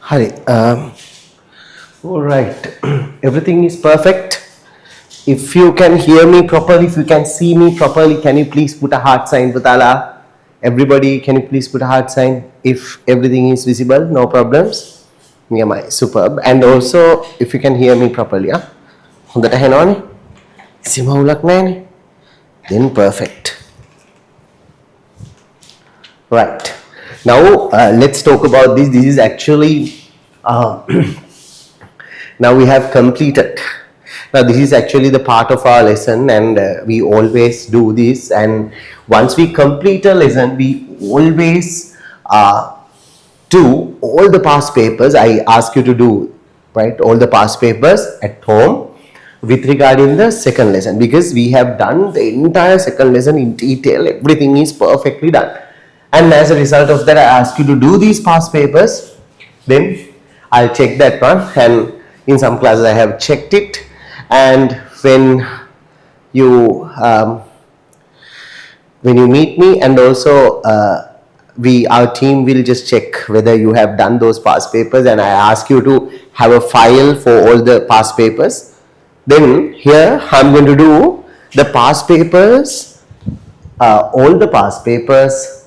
Hi. All right. Everything is perfect. If you can hear me properly, if you can see me properly, can you please put a heart sign, Butala? Everybody, can you please put a heart sign? If everything is visible, no problems. Yeah, my superb. And also, if you can hear me properly, හොඳට හෙනවනේ. සිමවුලක් නැහැනේ. Then perfect. Right. Now let's talk about this. This is actually now we have completed. Now this is actually the part of our lesson, and we always do this. And once we complete a lesson, we always do all the past papers. I ask you to do all the past papers at home with regarding the second lesson, because we have done the entire second lesson in detail. Everything is perfectly done. And as a result of that, I ask you to do these past papers. Then I'll check that one. And in some classes, I have checked it. And when you meet me, and also our team will just check whether you have done those past papers. And I ask you to have a file for all the past papers. Then here I'm going to do the past papers, all the past papers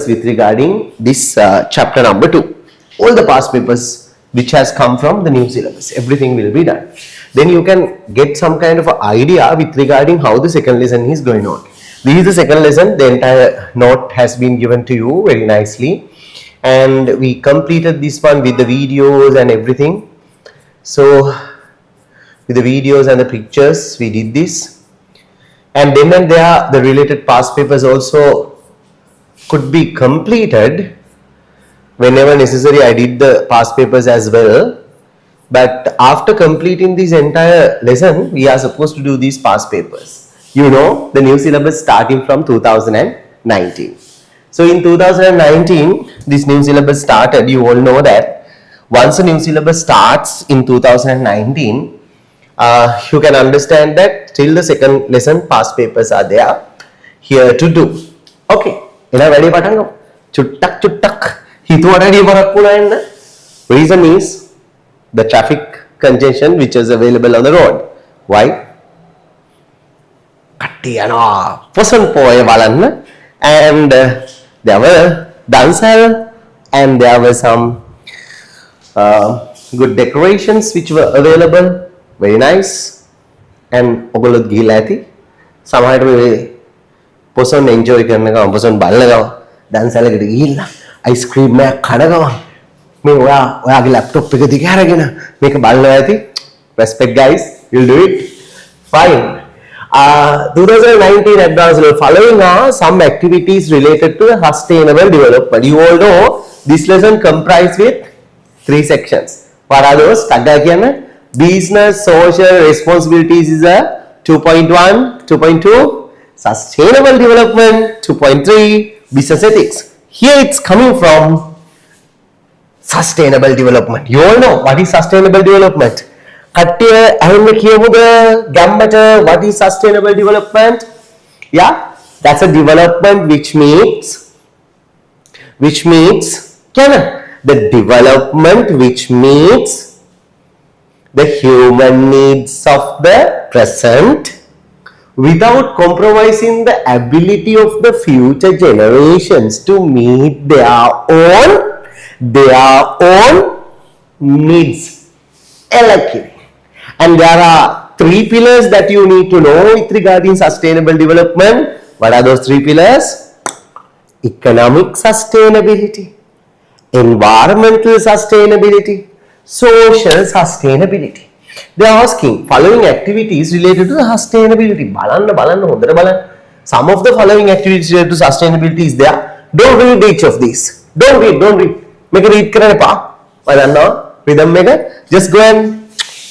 with regarding this chapter number 2. All the past papers which has come from the new syllabus. Everything will be done. Then you can get some kind of an idea with regarding how the second lesson is going on. This is the second lesson. The entire note has been given to you very nicely. And we completed this one with the videos and everything. So with the videos and the pictures, we did this. And then and there, the related past papers also could be completed whenever necessary. I did the past papers as well, but after completing this entire lesson, we are supposed to do these past papers. You know, the new syllabus starting from 2019. So in 2019, this new syllabus started. You all know that once a new syllabus starts in 2019, you can understand that till the second lesson past papers are there here to do. Okay. Reason is the traffic congestion which is available on the road. Why? And there were dancers and there were some good decorations which were available. Very nice. And ඔගොල්ලොත් ගිහිල්ලා ඇති. සමහරට මේ Poson enjoy කරන ගමන් පොසොන් බලන ගමන් දන්සලකට ගිහිල්ලා ice cream එකක් කන ගමන් මේ ඔයාගේ ලැප්ටොප් එක දිග අරගෙන මේක බලනවා ඇති. Respect guys, you'll do it. Fine. 2019 advanced level. Following are some activities related to the sustainable development. You all know this lesson comprised with 3 sections. What are those? Business social responsibilities is a 2.1, 2.2. Sustainable development 2.3. Business ethics. Here it's coming from sustainable development. You all know what is sustainable development. What is sustainable development? Yeah, that's a development which means the development which meets the human needs of the present without compromising the ability of the future generations to meet their own needs. And there are 3 pillars that you need to know with regarding sustainable development. What are those 3 pillars? Economic sustainability, environmental sustainability, social sustainability. They are asking following activities related to sustainability. Some of the following activities related to sustainability is there. Don't read each of these. Don't read. Make a read. Just go and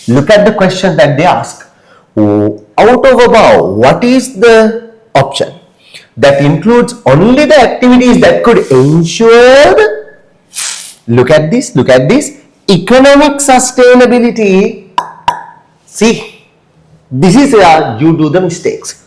look at the question that they ask. Out of above, what is the option that includes only the activities that could ensure look at this, economic sustainability. See, this is where you do the mistakes.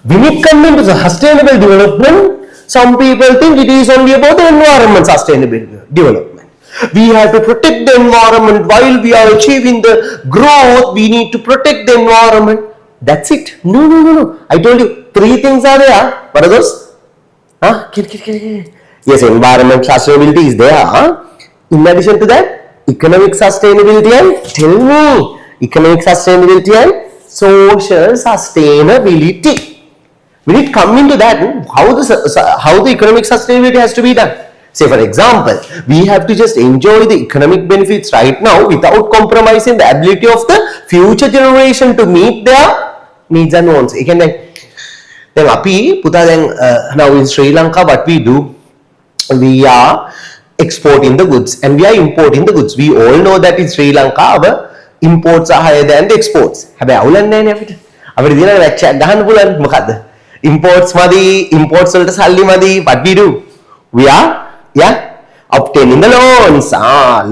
When it comes into the sustainable development, Some people think it is only about the environment sustainability development. We have to protect the environment while we are achieving the growth. We need to protect the environment. That's it. No. I told you 3 things are there. What are those? Yes, environment sustainability is there. In addition to that, economic sustainability and tell me, economic sustainability and social sustainability. When it come into that, how the economic sustainability has to be done. Say for example, we have to just enjoy the economic benefits right now without compromising the ability of the future generation to meet their needs and wants. Then api puta then now in Sri Lanka what we do, we are exporting the goods and we are importing the goods. We all know that in Sri Lanka our imports are higher than the exports. හැබැයි අවුලක් නැහැ නේ අපිට. අපිට දිනන වැච් එකක් ගහන්න පුළුවන්. මොකද්ද? Imports මදි, imports වලට සල්ලි මදි. What we do? We are obtaining the loans.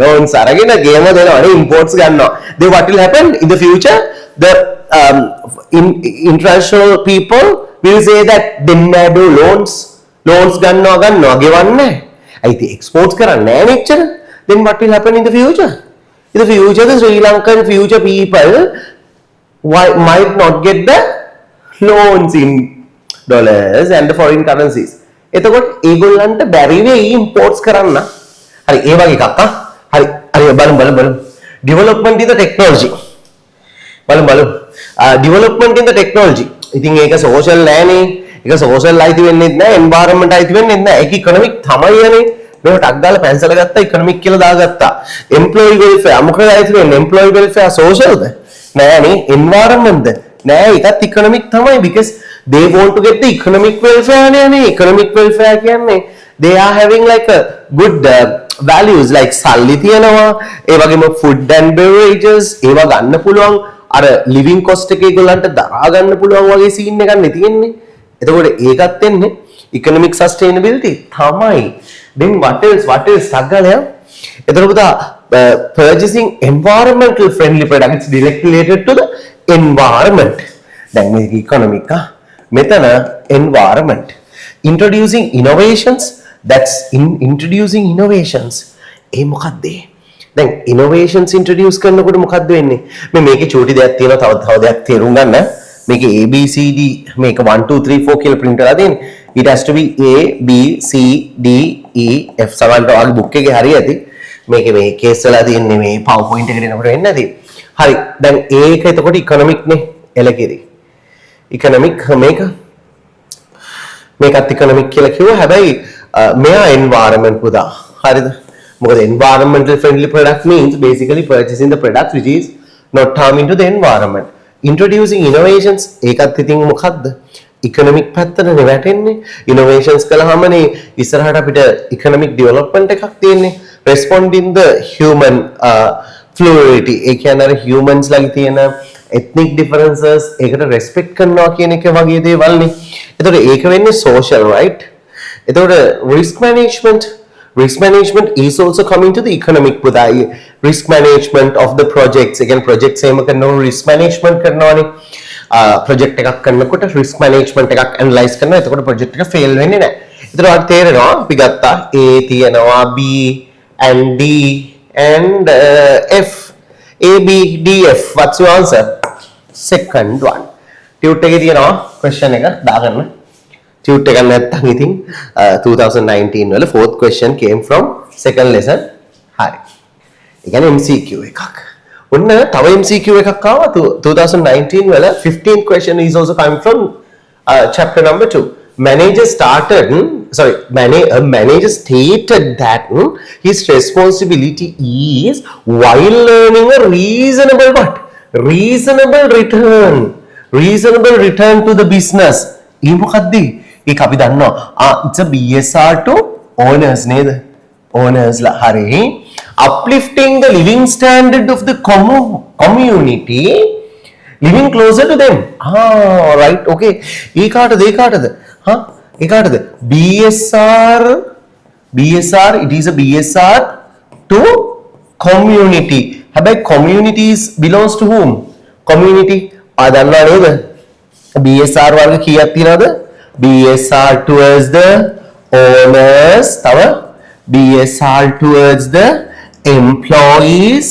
Loans අරගෙන ගේම දෙනවනේ imports ගන්නවා. Then what will happen in the future? The international people will say that දෙන්න do loans ගන්නවා ගෙවන්නේ. අයිති exports කරන්නේ නැහැ නෙච්චර. Then what will happen in the future? In the future, the Sri Lankan future people might not get the loans in dollars and the foreign currencies. එතකොට ඒගොල්ලන්ට බැරි වෙයි imports කරන්න. හරි ඒ වගේ එකක් හරි බලමු. Development in the technology. බලමු. Development in the technology. ඉතින් ඒක social නෑනේ. ඒක social අයිති වෙන්නේ නැහැ, environment අයිති වෙන්නේ නැහැ. ඒක economic තමයිනේ. මේක ටක් දාලා පැන්සල ගත්තා economic කියලා දාගත්තා. Employee welfare මොකද අයිති වෙන්නේ? Employee welfare socialද? නෑනේ. environment ද? නෑ ඒකත් economic තමයි because they want to get the economic welfare නේ. Economic welfare කියන්නේ they are having like a good values like සල්ලි තියනවා, ඒ වගේම food and beverages ඒවා ගන්න පුළුවන්, අර living cost එක ඒගොල්ලන්ට දරා ගන්න පුළුවන් වගේ scene එකක් නේ තියෙන්නේ. එතකොට ඒකත් එන්නේ economic sustainability තමයි. Then what else සග්ගලයා එතකොට පුතා purchasing environmental friendly products directly related to the environment. දැන් මේක economic මෙතන environment. Introducing innovations, that's introducing innovations. ඒ මොකක්ද? දැන් innovations introduce කරනකොට මොකක්ද වෙන්නේ? මේකේ චූටි දෙයක් තියෙනවා, තව දෙයක් තේරුම් ගන්න. මේක ABCD මේක 1 2 3 4 කියලා print කරලා තියෙන්නේ. It has to be A B C D E F සමහරවිට ඔයාගේ book එකේ හරිය ඇති. මේකේ මේ case වල තියෙන්නේ මේ PowerPoint එකට එනකොට වෙන්නේ නැති. හරි. දැන් ඒක එතකොට economic නේ එලකෙරි. economic මේකත් economic කියලා කිව්වා. හැබැයි මෙයා environment පුදා. හරිද? මොකද environmental friendly product means basically purchasing the products which is not harming to the environment. Introducing innovations ඒකත් ඉතින් මොකද්ද? economic පැත්තටනේ වැටෙන්නේ. innovations කළාමනේ ඉස්සරහට අපිට economic development එකක් තියෙන්නේ. responding the human fluidity ඒ කියන්නේ අර humans ළඟ තියෙන ethnic differences ඒකට respect කරනවා කියන එක වගේ දේවල් නේ. එතකොට ඒක වෙන්නේ social right. එතකොට risk management is also coming to the economic පුදායි. risk management of the projects. again projects එහෙම කරනකොට risk management කරනවානේ. project එකක් කරනකොට risk management එකක් analyze කරනවා. එතකොට project එක fail වෙන්නේ නැහැ. එතකොට ඔයාලට තේරෙනවා අපි ගත්තා A තියෙනවා B and D and F. A B D F. What's your answer? Second one. Tute එකේ තියෙනවා question එක දාගන්න. Tute එක නැත්තම් ඉතින් 2019 වල fourth question came from second lesson. හරි. ඒ කියන්නේ MCQ එකක්. ඔන්න තව MCQ එකක් ආවා 2019 වල 15th question is also coming from chapter number 2. Manager stated that his responsibility is while learning a reasonable return to the business. ඒ මොකද්ද? ඒක අපි දන්නවා. It's a BSR to owners නේද? owners ලා හරි. Uplifting the living standard of the community, living closer to them. Right, okay. ඒ කාටද? BSR, it is a BSR to community. හැබැයි communities belongs to whom? Community දන්නවා නේද? BSR වර්ග කීයක් තියනවද? BSR towards the owners, තව BSR towards the employees.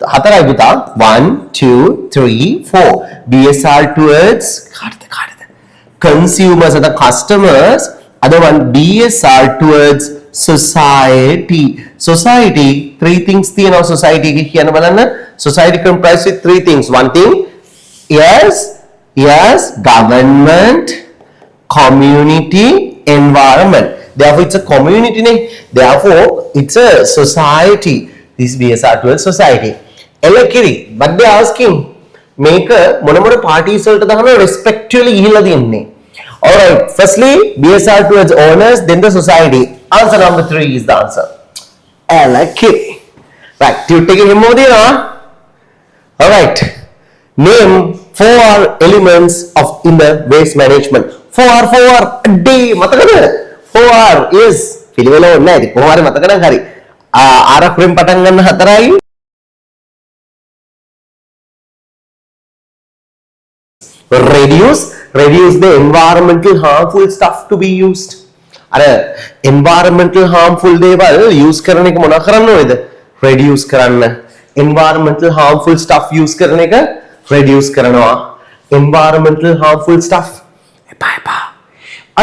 හතරයි පුතා. 1 2 3 4 BSR towards කාටද consumers or the customers. Other one BSR towards society. Society, three things තියෙනවා society එක කියන බලන්න. Society comprised with three things. One thing, yes, government, community, environment. Therefore it's a community ne. Therefore it's a society. This BSR towards society. Elakiri, but they asking මේක මොන මොන parties වලට දානවා respectively ගිහිල්ලා දෙන්නේ. Alright, firstly BSR towards owners, then the society. Answer number 3 is the answer. Elakiri. Right, tutte ke hemodina. Alright, name 4 elements of in the waste management. 4 D මතකද? 4 is පිළිවෙල ඕනේ නැහැ. කොහොම හරි මතක නම් හරි. ආරක්ෂෙන් පටන් ගන්න 4යි. Reduce the environmental harmful stuff to be used. අර environmental harmful දේවල් use කරන එක මොනවා කරන්න ඕනේද? Reduce කරන්න. Environmental harmful stuff use කරන එක reduce කරනවා. Environmental harmful stuff එපා.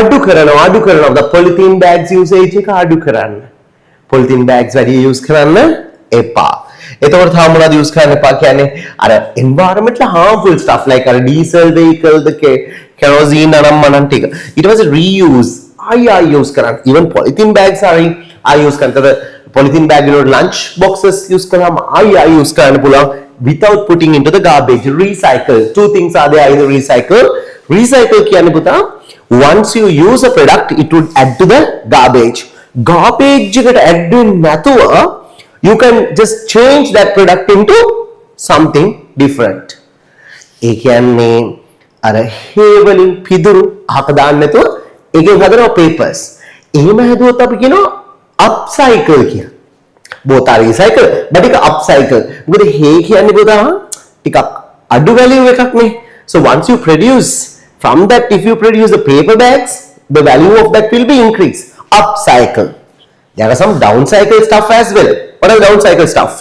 අඩු කරනවා. The polythene bags usage එක අඩු කරන්න. Polythene bags වැඩි use කරන්න එපා. එතකොට තාම මොනවද use කරන්න එපා කියන්නේ අර environmental harmful stuff like අර diesel vehicle the kerosene අනම්මනම් ටික ඊට පස්සේ reuse use කරන්න even polythene bags are use කරන්න polythene bag වල lunch boxes use කරාම use කරන්න පුළුවන් without putting into the garbage. Recycle, two things are there in the recycle කියන්නේ පුතා once you use a product it would add to the garbage එකට add වෙන්නේ නැතුව you can just change that product into something different. ඒ කියන්නේ අර හේවලින් පිදුරු අහක දාන්න නැතුව ඒකෙන් හදනවා papers. එහෙම හැදුවොත් අපි කියනවා upcycle කියලා. both are recycle but ඒක upcycle. මොකද හේ කියන්නේ පුතා ටිකක් අඩු value එකක් නේ. So once you produce from that if you produce the paper bags the value of that will be increased. Upcycle. There are some downcycle stuff as well. What are downcycle stuff?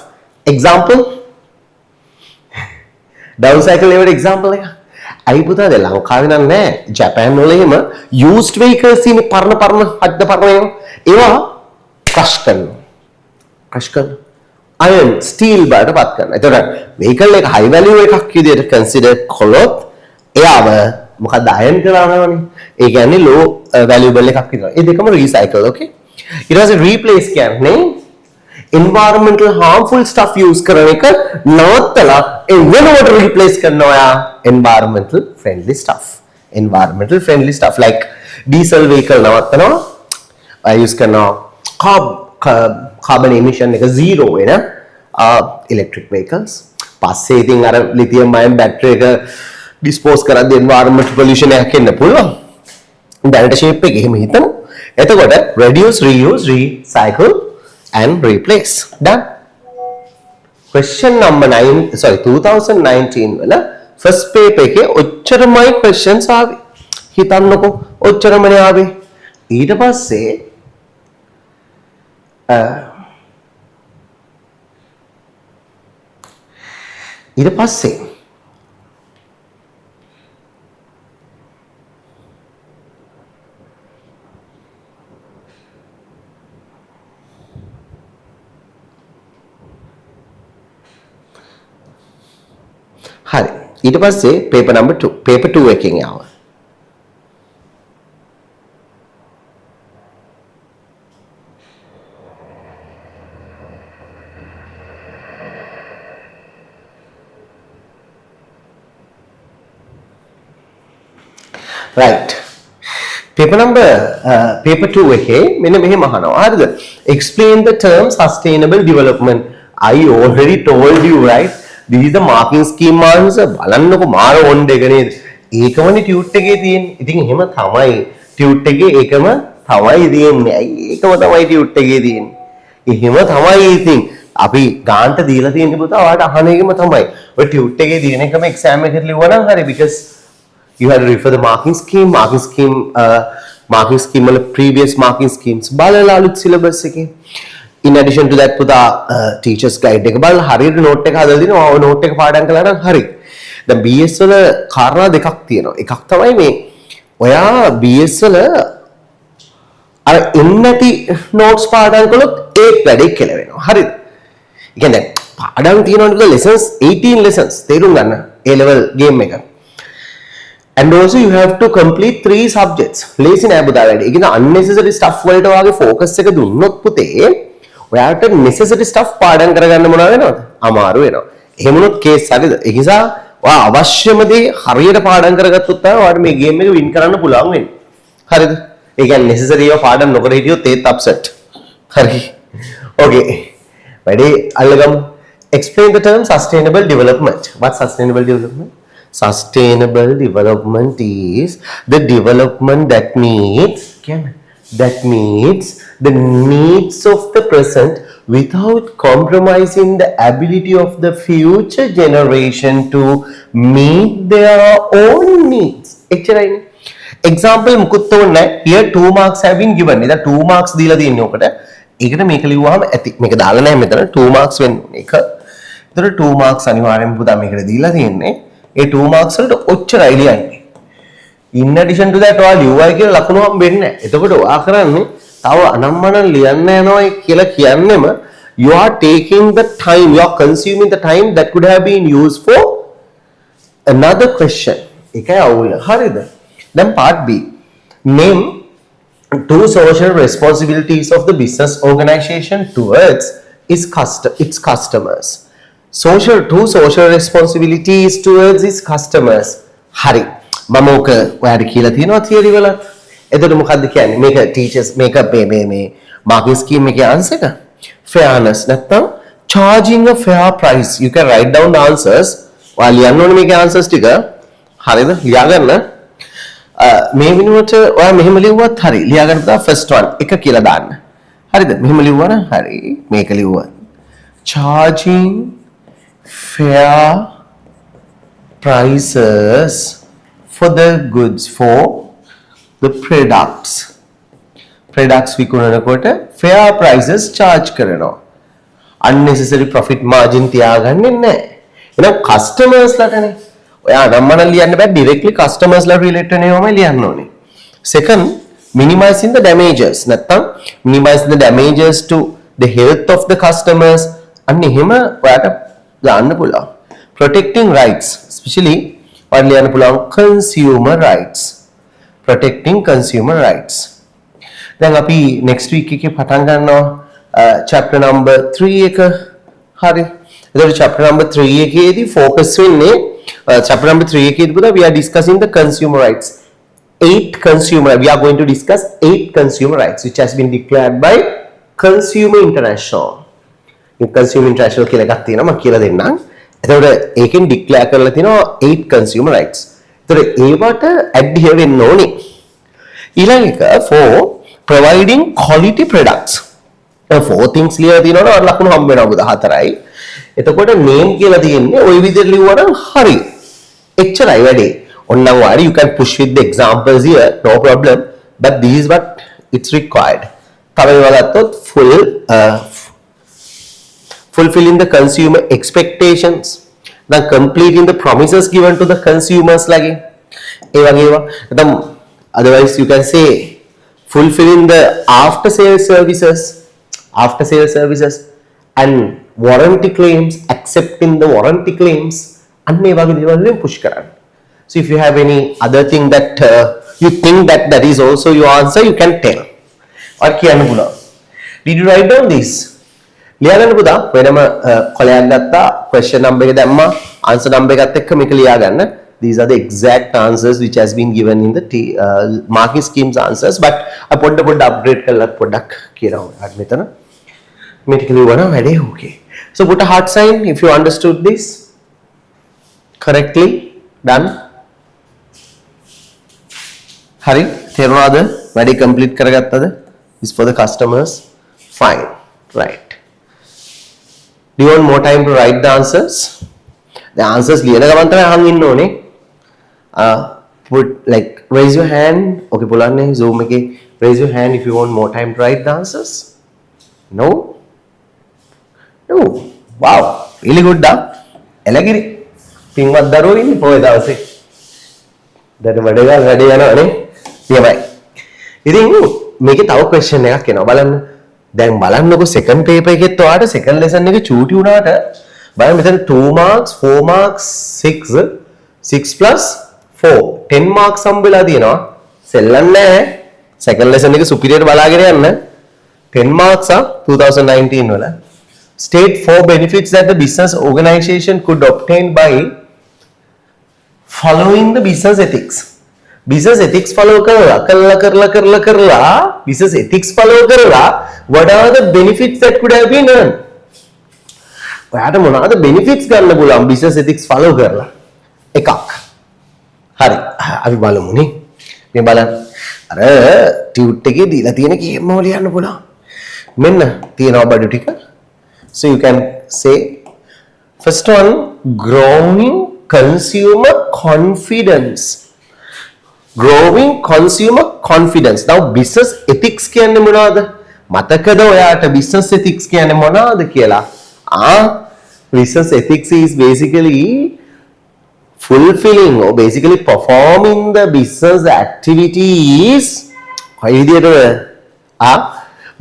Example? Downcycle level example එක. අයි පුතා දැන් ලංකාවේ නම් නෑ. ජපාන් වල එහෙම used vehicles ඉන්නේ පරණ හද්ද පරණ ඒවා crush කරනවා. Iron, steel බාට පත් කරනවා. එතකොට vehicle එක high value එකක් විදියට consider කළොත් එයාව මොකක්ද iron කරනවනේ. ඒ කියන්නේ low valuable එකක් විතර. ඒ දෙකම recycle, okay? ඊට පස්සේ replace කියන්නේ environmental harmful stuff use කරන එක නවත්තලා ඒ වෙනවට replace කරනවා යා environmental friendly stuff like diesel vehicle නවත්තනවා use කරනවා carbon emission එක zero වෙන electric vehicles පස්සේ ඉතින් අර lithium ion battery එක dispose කරද්දී environmental pollution එකක් එන්න පුළුවන් දැනට shape එක එහෙම හිතමු එතකොට reduce reuse recycle and replace. Done. Question number 2019 වල first paper එකේ ඔච්චරමයි questions ආවේ. හිතන්නකෝ ඔච්චරමනේ ආවේ. ඊට පස්සේ හරි ඊට පස්සේ paper number 2 paper 2 එකෙන් යනවා right paper 2 එකේ මෙන්න මෙහෙම අහනවා හරිද explain the term sustainable development. I already told you right this is the marking scheme answer බලන්නකො මාර ඔන් දෙක නේද ඒකමනේ ටියුට් එකේ තියෙන්නේ ඉතින් එහෙම තමයි ටියුට් එකේ ඒකම තමයි තියෙන්නේ ඒකම තමයි ටියුට් එකේ තියෙන්නේ එහෙම තමයි ඉතින් අපි ගාන්ට දීලා තියෙන්නේ පුතා ඔයාලට අහන එකම තමයි ඔය ටියුට් එකේ තියෙන එකම එක්සෑම් එකකට ලිව්වනම් හරි because you have to refer the marking scheme marking scheme වල previous marking schemes බලලා අලුත් syllabus එකේ. In addition to that පුතා teachers guide එක බලලා හරියට note එක හදලා දිනවා. ඔය note එක පාඩම් කළා නම් හරි. දැන් BS වල කාරණා දෙකක් තියෙනවා. එකක් තමයි මේ ඔයා BS වල අර එන්නති notes පාඩම් කළොත් ඒත් වැඩේ කියලා වෙනවා. හරිද? ඒ කියන්නේ පාඩම් තියෙනවනේ lessons 18 lessons තේරුම් ගන්න A level game එක. And also you have to complete 3 subjects. ලේසි නෑ පුතා වැඩේ. ඒ කියන්නේ unnecessary stuff වලට වාගේ focus එක දුන්නොත් පුතේ ඔයාට necessary stuff පාඩම් කරගන්න මොනවා වෙනවද? අමාරු වෙනවා. එහෙම වුණොත් case හරිද? ඒ නිසා ඔයා අවශ්‍යම දේ හරියට පාඩම් කරගත්තොත් තමයි ඔයාට මේ game එක win කරන්න පුළුවන් වෙන්නේ. හරිද? ඒ කියන්නේ necessary ඒවා පාඩම් නොකර හිටියොත් ඒත් upset. හරි. Okay. වැඩේ අල්ලගමු. Explain the term sustainable development. What's sustainable development? Sustainable development is the development that meets the needs of the present without compromising the ability of the future generation to meet their own needs. Example මුකුත් ඕනේ. Here 2 marks have been given. ඉතින් 2 marks දීලා තියෙන්නේ ඔකට. ඒකට මේක ලිව්වහම ඇති. මේක දාලා නැහැ මෙතන 2 marks වෙන්නේ. ඒක. ඒතර 2 marks අනිවාර්යෙන්ම පුතා මේකට දීලා තියෙන්නේ. ඒ 2 marks වලට ඔච්චරයි ලියන්නේ. In addition to that ඔයා ලියුවයි කියලා ලකුණු හම්බෙන්නේ නැහැ. එතකොට ඔයා කරන්නේ තව අනම්මනම් ලියන්න යනවා කියලා කියන්නෙම you are taking the time, you are consuming the time that could have been used for another question. ඒකයි අවුල. හරිද? Then part B. Name 2 social responsibilities of the business organization towards its customers. Two social responsibilities towards its customers. හරි. මම ඔක ඔයාලට කියලා තියෙනවා theory වලත්. එතකොට මොකද්ද කියන්නේ? මේක teachers මේක මේ marking scheme එකේ answer එක. Fairness නැත්නම් charging a fair price. You can write down the answers. ඔයාලා ලියන්න ඕනේ මේකේ answers ටික. හරිද? ලියාගන්න. මේ වෙනුවට ඔයා මෙහෙම ලිව්වත් හරි. ලියාගන්න පුතා first one එක කියලා දාන්න. හරිද? මෙහෙම ලිව්වනම් හරි. මේක ලිව්වා. Charging fair prices for the goods, for the products විකුණනකොට fair prices charge කරනවා. unnecessary profit margin තියාගන්නේ නැහැ. එහෙනම් customers ලටනේ. ඔයා නම්මන ලියන්න බෑ, directly customers ලා relate වෙන ඒවාමයි ලියන්න ඕනේ. second, minimizing the damages. නැත්තම් minimizing the damages to the health of the customers. අන්න එහෙම ඔයාට දාන්න පුළුවන්. protecting rights, especially ඔයාලා ලියන්න පුළුවන් consumer rights. protecting consumer rights. දැන් අපි next week එකේ පටන් ගන්නවා chapter number 3 එක. හරි. එතකොට chapter number 3 එකේදී focus වෙන්නේ chapter number 3 එකේදී පුතා we are discussing the consumer rights. We are going to discuss 8 consumer rights which has been declared by Consumer International. Consumer International කියලා එකක් තියෙනවා මම කියලා දෙන්නම්. එතකොට ඒකෙන් declare කරලා තියෙනවා 8 consumer rights. එතකොට ඒවට adhere වෙන්න ඕනේ. ඊළඟ එක for providing quality products. 4 things ලියලා තියෙනවා නේද? ලකුණු හම්බ වෙනවා පුතා 4යි. එතකොට name කියලා තියෙන්නේ ওই විදිහට ලිව්වනම් හරි. එච්චරයි වැඩේ. ඔන්නම් වාරි you can push with the examples here, no problem, but this is what it's required. තව ඒවා ගත්තොත් fulfilling the consumer expectations, then completing the promises given to the consumers lagi ඒ වගේ ඒවා. නැත්නම් otherwise you can say fulfilling the after sales services and warranty claims, accepting the warranty claims, and මේ වගේ දේවල් වලින් push කරන්න. So if you have any other thing that you think that is also your answer, you can tell. or කියන්න පුළුවන්. Did you write down this? ලියාගන්න පුතා. වෙනම කොලයක් ගත්තා, question number එක දැම්මා, answer number එකත් එක්ක මේක ලියාගන්න. These are the exact answers which has been given in the marking schemes answers, but පොඩ්ඩ upgrade කරලා පොඩ්ඩක් කියනවා. අර මෙතන මේ ටික ලියවනවා වැඩේ okay. So put a heart sign if you understood this correctly. Done. හරි තේරුණාද? වැඩේ complete කරගත්තද? Is for the customers. Fine. Right. Do you want more time to write the answers? The answers ලියන ගමන් තමයි අහන් ඉන්න ඕනේ. put like raise your hand. Okay, පුළන්නේ Zoom එකේ raise your hand if you want more time to write the answers. No? No. Wow. Really good da. එලගිරි. පින්වත් දරුවෝ ඉන්නේ පොය දවසේ. දැන් වැඩ යනවනේ. එහෙමයි. ඉතින් මේකේ තව question එකක් එනවා බලන්න. දැන් බලන්නකො second paper එකෙත් ඔයාලට second lesson එක චූටි වුණාට බලන්න මෙතන 2 marks 4 marks 6 6 plus 4 10 marks හම්බෙලා තියෙනවා. සෙල්ලන්නේ නැහැ. second lesson එක superior බලාගෙන යන්න. 10 marks 2019 වල. State 4 benefits that the business organization could obtain by following the business ethics. Business ethics follow කරලා business ethics follow කරලා what are the benefits that could have been earned? ඔයාට මොනවාද benefits ගන්න පුළුවන් business ethics follow කරලා? එකක්. හරි. අපි බලමුනේ. මේ බලන්න. අර ටියුට් එකේ දීලා තියෙන කීයම ලියන්න පුළුවන්. මෙන්න තියෙනවා බඩු ටික. So you can say first one, growing consumer confidence. Growing consumer confidence. Now business ethics කියන්නේ මොනවද? මතකද ඔයාට business ethics කියන්නේ මොනවද කියලා? Business ethics is basically fulfilling or basically performing the business activities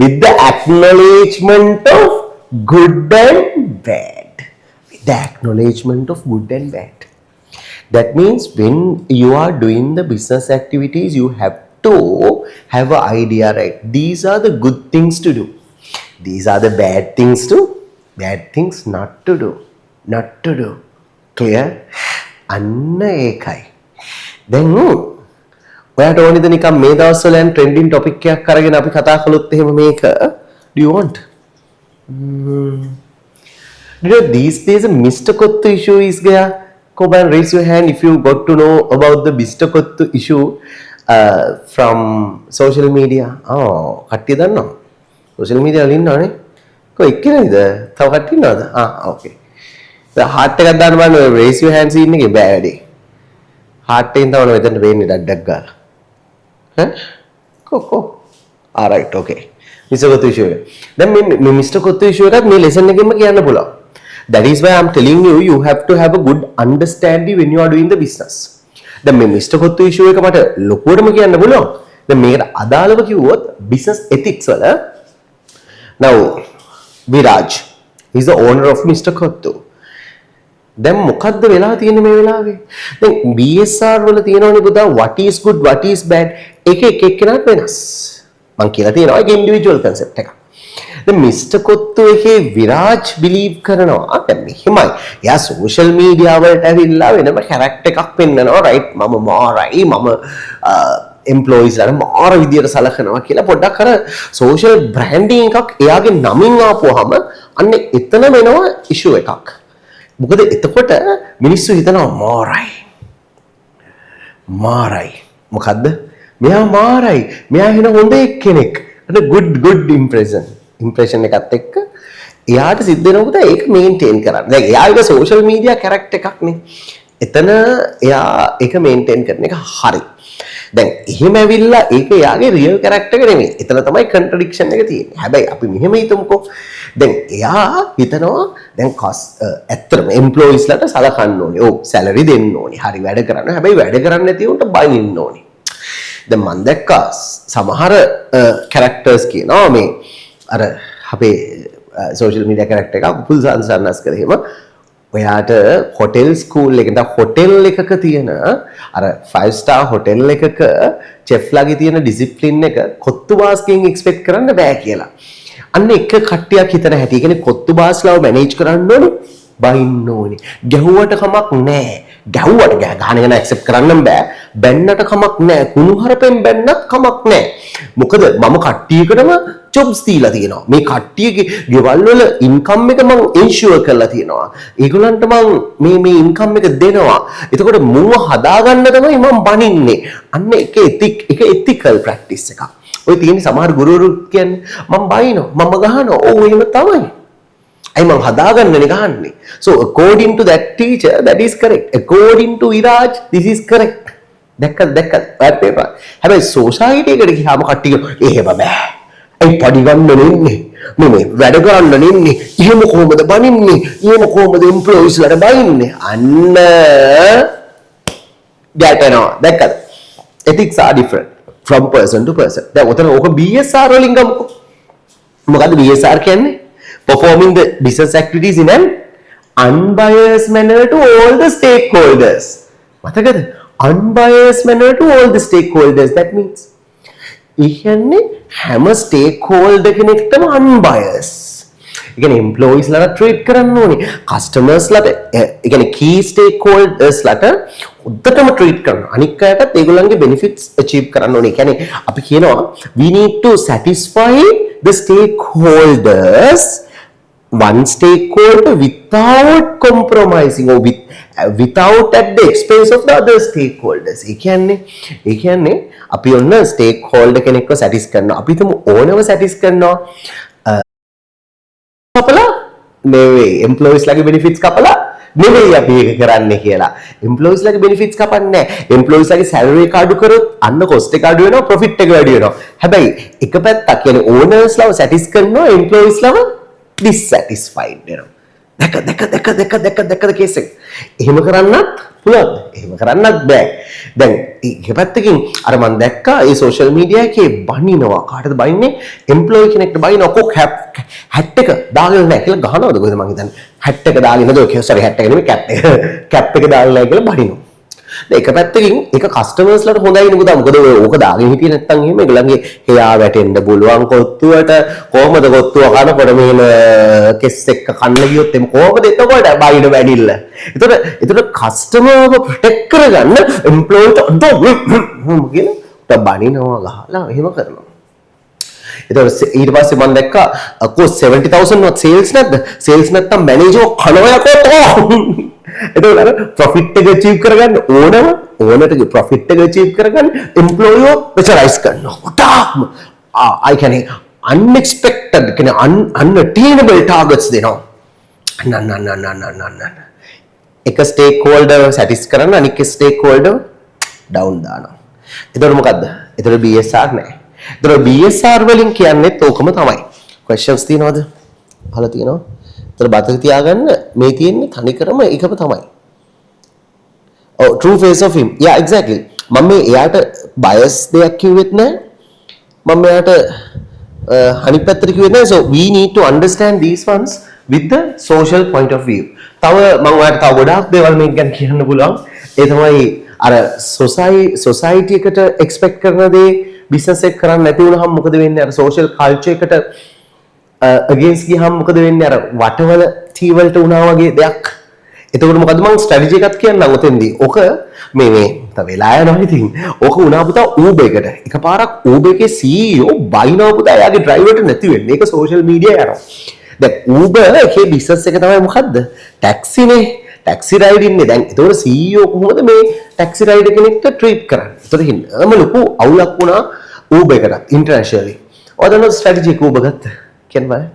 with the acknowledgement of good and bad. With the acknowledgement of good and bad. That means when you are doing the business activities, you have to have an idea, right? These are the good things to do. These are the bad things to, bad things not to do. Not to do. Clear? Anna ekai. Then, ඔයාට ඕනේද නිකන් මේ දවස්වල යන trending topic එකක් අරගෙන අපි කතා කළොත් එහෙම මේක? Do you want? You know, these days a Mr. Kottu issue is there. Come and raise your hand if you got to know about the Mr. Kottu issue from social media. කට්ටිය දන්නවා. social media වල ඉන්නවනේ. කොයි එක්කෙනෙක්ද? තව කට්ටිය ඉන්නවද? okay. The heart එකක් දාන්න බලන්න raise your hand scene එකේ බෑ වැඩි. heart එකෙන් තමයි මෙතනට වෙන්නේ ඩඩක් ගාලා. කො. alright okay. Mr. Kottu issue එක. දැන් මේ Mr. Kottu issue එකත් මේ lesson එකෙන්ම කියන්න පුළුවන්. That is why I'm telling you, you have to have a good understanding when you are doing the business. දැන් මේ Mr. Kottu issue එක මට ලොකුවටම කියන්න පුළුවන්. දැන් මේකට අදාළව කිව්වොත් business ethics වල now Viraj is the owner of Mr. Kottu. දැන් මොකද්ද වෙලා තියෙන්නේ මේ වෙලාවේ? දැන් BSR වල තියෙනවනේ පුතා what is good what is bad එක එක්කෙනාට වෙනස්. මම කියලා තියෙනවා ඒක individual concept එකක්. දැන් Mr. Kottu එකේ විරාජ් බිලීව් කරනවා දැන් මෙහෙමයි. එයා social media වලට ඇවිල්ලා වෙනම character එකක් පෙන්නනවා right මම මාරයි මම employees ලාට මාර විදියට සලකනවා කියලා පොඩ්ඩක් අර social branding එකක් එයාගේ නමින් ආපුවාම අන්න එතන වෙනවා issue එකක්. මොකද එතකොට මිනිස්සු හිතනවා මාරයි මොකද්ද මෙයා මාරයි මෙයා වෙන හොඳ එක්කෙනෙක් අර good impression එකත් එක්ක එයාට සිද්ධ වෙනකොට ඒක මේන්ටේන් කරන්න. දැන් එයා එක social media character එකක් නේ. එතන එයා ඒක මේන්ටේන් කරන එක හරි. දැන් එහෙම ඇවිල්ලා ඒක එයාගේ real character එක නෙමෙයි. එතන තමයි contradiction එක තියෙන්නේ. හැබැයි අපි මෙහෙම හිතමුකෝ. දැන් එයා හිතනවා දැන් ඇත්තටම employees ලාට සලකන්න ඕනේ. ඔව් salary දෙන්න ඕනේ. හරි වැඩ කරන්න. හැබැයි වැඩ කරන්න නැති උන්ට බයින්න ඕනේ. දැන් මම දැක්කා සමහර characters කියනවා මේ අර අපේ social media character එක පුල් සංසන්නස් කරේ එහෙම ඔයාට hotel school එකකට hotel එකක තියෙන අර 5 star hotel එකක chef ලාගේ තියෙන discipline එක කොත්තු බාස්ගෙන් expect කරන්න බෑ කියලා. අන්න එක කට්ටියක් හිතන හැටි. ඒ කියන්නේ කොත්තු බාස්ලාව manage කරන්න ඕනේ, බයින්න ඕනේ. ගැහුවට කමක් නැහැ. ගැහුවට ගහන එක accept කරන්න බෑ. බැන්නට කමක් නැහැ. කුණුහරුපෙන් බැන්නත් කමක් නැහැ. මොකද මම කට්ටියකටම jobs දීලා තියෙනවා. මේ කට්ටියගේ ගෙවල් වල income එක මම ensure කරලා තියෙනවා. ඒගොල්ලන්ට මම මේ income එක දෙනවා. එතකොට මුව හදාගන්න තමයි මම බනින්නේ. අන්න එක ethical practice එකක්. ඔය තියෙන සමහර ගුරුවරු කියන්නේ මම බයිනවා, මම ගහනවා. ඔව් එහෙම තමයි. අයි මම හදාගන්නනේ ගහන්නේ. So according to that teacher that is correct. According to Viraj this is correct. දැක්කද ඔයත් පේපර් හැබැයි සොසයිටි එකට ගියාම කට්ටිය එහෙම බෑ ඒ පඩි ගන්න නෙන්නේ මේ වැඩ කරන්න නෙන්නේ එහෙම කොහොමද බනින්නේ එහෙම කොහොමද එම්ප්ලොයිස් වලට බනින්නේ අන්න ගැටෙනවා දැක්කද ethics are different from person to person දැන් උතන ඕක BSR වලින් ගමුකෝ මොකද්ද BSR කියන්නේ performing the business activities in an unbiased manner to all the stakeholders මතකද unbiased manner to all the stakeholders that means ඒ කියන්නේ හැම stakeholder කෙනෙක්ටම unbiased ඒ කියන්නේ employees ලා treat කරන්න ඕනේ customers ලාට ඒ කියන්නේ key stakeholders ලාට උද්දටම treat කරන්න අනික් අයටත් ඒගොල්ලන්ගේ benefits achieve කරන්න ඕනේ. ඒ කියන්නේ අපි කියනවා we need to satisfy the stakeholders one stakeholder without compromising or without at the expense of the other stakeholders. ඒ කියන්නේ අපි ඔන්න stakeholder කෙනෙක්ව satisfy කරනවා. අපි තුමු ඕනව satisfy කරනවා. කපලා නෙවෙයි employees ලගේ benefits කපලා නෙවෙයි අපි ඒක කරන්නේ කියලා. employees ලගේ benefits කපන්නේ නැහැ. employees ලගේ salary එක අඩු කරොත් අන්න cost එක අඩු වෙනවා profit එක වැඩි වෙනවා. හැබැයි එක පැත්තක් කියන්නේ owners ලව satisfy කරනවා employees ලව dissatisfied වෙනවා. දැක්කද කේස් එක. එහෙම කරන්නත් පුළුවන්ද? එහෙම කරන්නත් බෑ. දැන් එක පැත්තකින් අර මම දැක්කා ඒ social media එකේ බනිනවා. කාටද බනින්නේ? employee කෙනෙක්ට බනිනවා. කොක් hat එක දාගෙන නැහැ කියලා ගහනවද කොහෙද මං හිතන්නේ. hat එක දාගෙන නේද? sorry hat එක නෙමෙයි cap එක. cap එක දාලා නැහැ කියලා බනිනවා. එක පැත්තකින් ඒක කස්ටමර්ස් ලට හොඳයි නේ මොකද ඔය ඕක දාගෙන හිටියේ නැත්තම් එහෙම ඒගොල්ලන්ගේ හේයා වැටෙන්න පුළුවන් කොත්තුවට කොහමද කොත්තුව කනකොට මේන කෙස් එක්ක කන්න ගියොත් එම කොහමද එතකොට බයිඩ වැඩිල්ල. ඒතකොට කස්ටමර්ව ප්‍රොටෙක්ට් කරගන්න එම්ප්ලොයිට කියලා බනිනවා ගහලා එහෙම කරනවා. ඒතකොට ඊට පස්සේ මම දැක්කා අකෝ 70000 වත් සේල්ස් නැද්ද? සේල්ස් නැත්තම් මැනේජර් කනවා යකෝ එතකොට අර ප්‍රොෆිට් එක achieve කරගන්න ඕනට ප්‍රොෆිට් එක achieve කරගන්න එම්ප්ලොයිව ප්‍රෙෂරයිස් කරනවා. උටාක්ම I කියන්නේ unexpected කියන්නේ unattainable targets දෙනවා. නන්න එක stakeholder satisfy කරන්න අනික stakeholder down දානවා. එතකොට මොකද්ද? එතකොට BSR නෑ. එතකොට BSR වලින් කියන්නේත් ඕකම තමයි. questions තියනවද? අහලා තියනවා? එතකොට බතක තියාගන්න මේ තියෙන්නේ තනිකරම එකම තමයි. Oh true face of him. Yeah exactly. මම මේ එයාට bias දෙයක් කිව්වෙත් නැහැ. මම එයාට අනිත් පැත්තට කිව්වෙත් නැහැ. So we need to understand these ones with the social point of view. තව මම ඔයාලට තව ගොඩාක් දේවල් මේක ගැන කියන්න පුළුවන්. ඒ තමයි අර society එකට expect කරන දේ business එක කරන්න නැති වුණාම මොකද වෙන්නේ? අර social culture එකට against ගියාම මොකද වෙන්නේ? අර වටවල ටී වලට වුණා වගේ දෙයක්. එතකොට මොකද මම ස්ට්‍රැටජි එකක් කියන්නම් උතෙන්දී. ඔක මේ තව වෙලා යනවා ඉතින්. ඔක වුණා පුතා Uber එකට. එකපාරක් Uber එකේ CEO බයිනවා පුතා එයාගේ ඩ්‍රයිවර්ට නැති වෙන්නේ. ඒක social media යනවා. දැන් Uber එකේ business එක තමයි මොකද්ද? ටැක්සිනේ. ටැක්සි රයිඩ් ඉන්නේ. දැන් ඒතකොට CEO කොහොමද මේ ටැක්සි රයිඩර් කෙනෙක්ට ට්‍රීට් කරන්නේ? ඒතකොට හින්නම ලොකු අවුලක් වුණා Uber එකට internationally. ඔයදන්න ස්ට්‍රැටජි එක Uber ගත්තා. කියන්න බලන්න.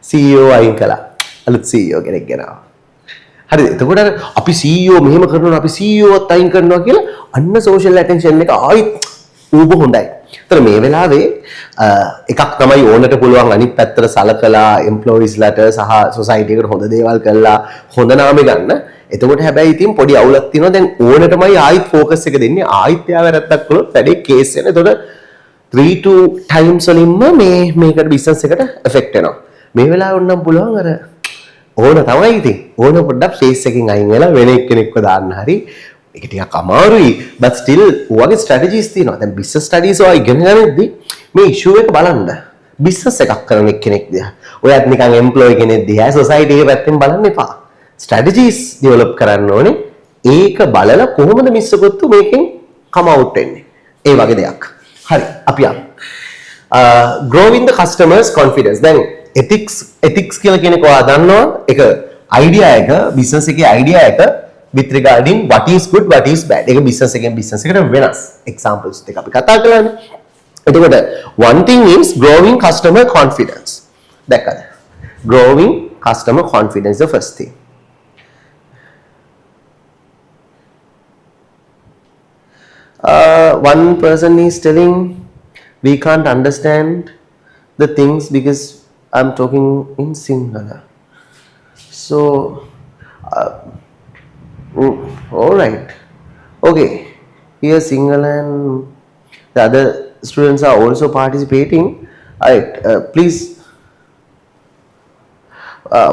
CEO අයින් කළා. අලුත් CEO කෙනෙක් ගෙනාවා. හරිද? එතකොට අපි CEO මෙහෙම කරනවා අපි CEOවත් අයින් කරනවා කියලා අන්න social attention එක ආයිත් ඌබ හොඳයි. ඒතර මේ වෙලාවේ එකක් තමයි ඕනට පුළුවන් අනිත් පැත්තට සලකලා employees ලට සහ society එකට හොඳ දේවල් කළා හොඳ නාමෙ ගන්න. එතකොට හැබැයි ඉතින් පොඩි අවුලක් තියෙනවා. දැන් ඕනටමයි ආයිත් focus එක දෙන්නේ. ආයිත් එයා වැරද්දක් කළොත් වැඩේ case වෙන. එතකොට 3-2 times වලින්ම මේකට business එකට affect වෙනවා. මේ වෙලාවේ ඕනම් පුළුවන් අර ඕන තමයි ඉතින් ඕන පොඩ්ඩක් face එකකින් අයින් වෙලා වෙන එක්කෙනෙක්ව දාන්න හරි ඒක ටිකක් අමාරුයි but still ඔයගේ strategies තියෙනවා. දැන් business studies ඔය ඉගෙන ගන්නදී මේ issue එක බලන්න. business එකක් කරන එක්කෙනෙක් දිහා. ඔයත් නිකන් employee කෙනෙක් දිහා society එකේ පැත්තෙන් බලන්න එපා. strategies develop කරන්න ඕනේ. ඒක බලලා කොහොමද මිස්සකොත්තු මේකෙන් come out වෙන්නේ. ඒ වගේ දෙයක්. හරි අපි යමු. growing the customers confidence. දැන් ethics කියලා කියන එක ඔයා දන්නවා. ඒක idea එක business එකේ idea එක with regarding what is good what is bad. ඒක business එකෙන් business එකට වෙනස්. examples ටික අපි කතා කළානේ. එතකොට one thing is growing customer confidence. දැක්කද? growing customer confidence the first thing. One person is telling we can't understand the things because I'm talking in Sinhala. So, all right, okay. Here, Sinhala and the other students are also participating. All right, please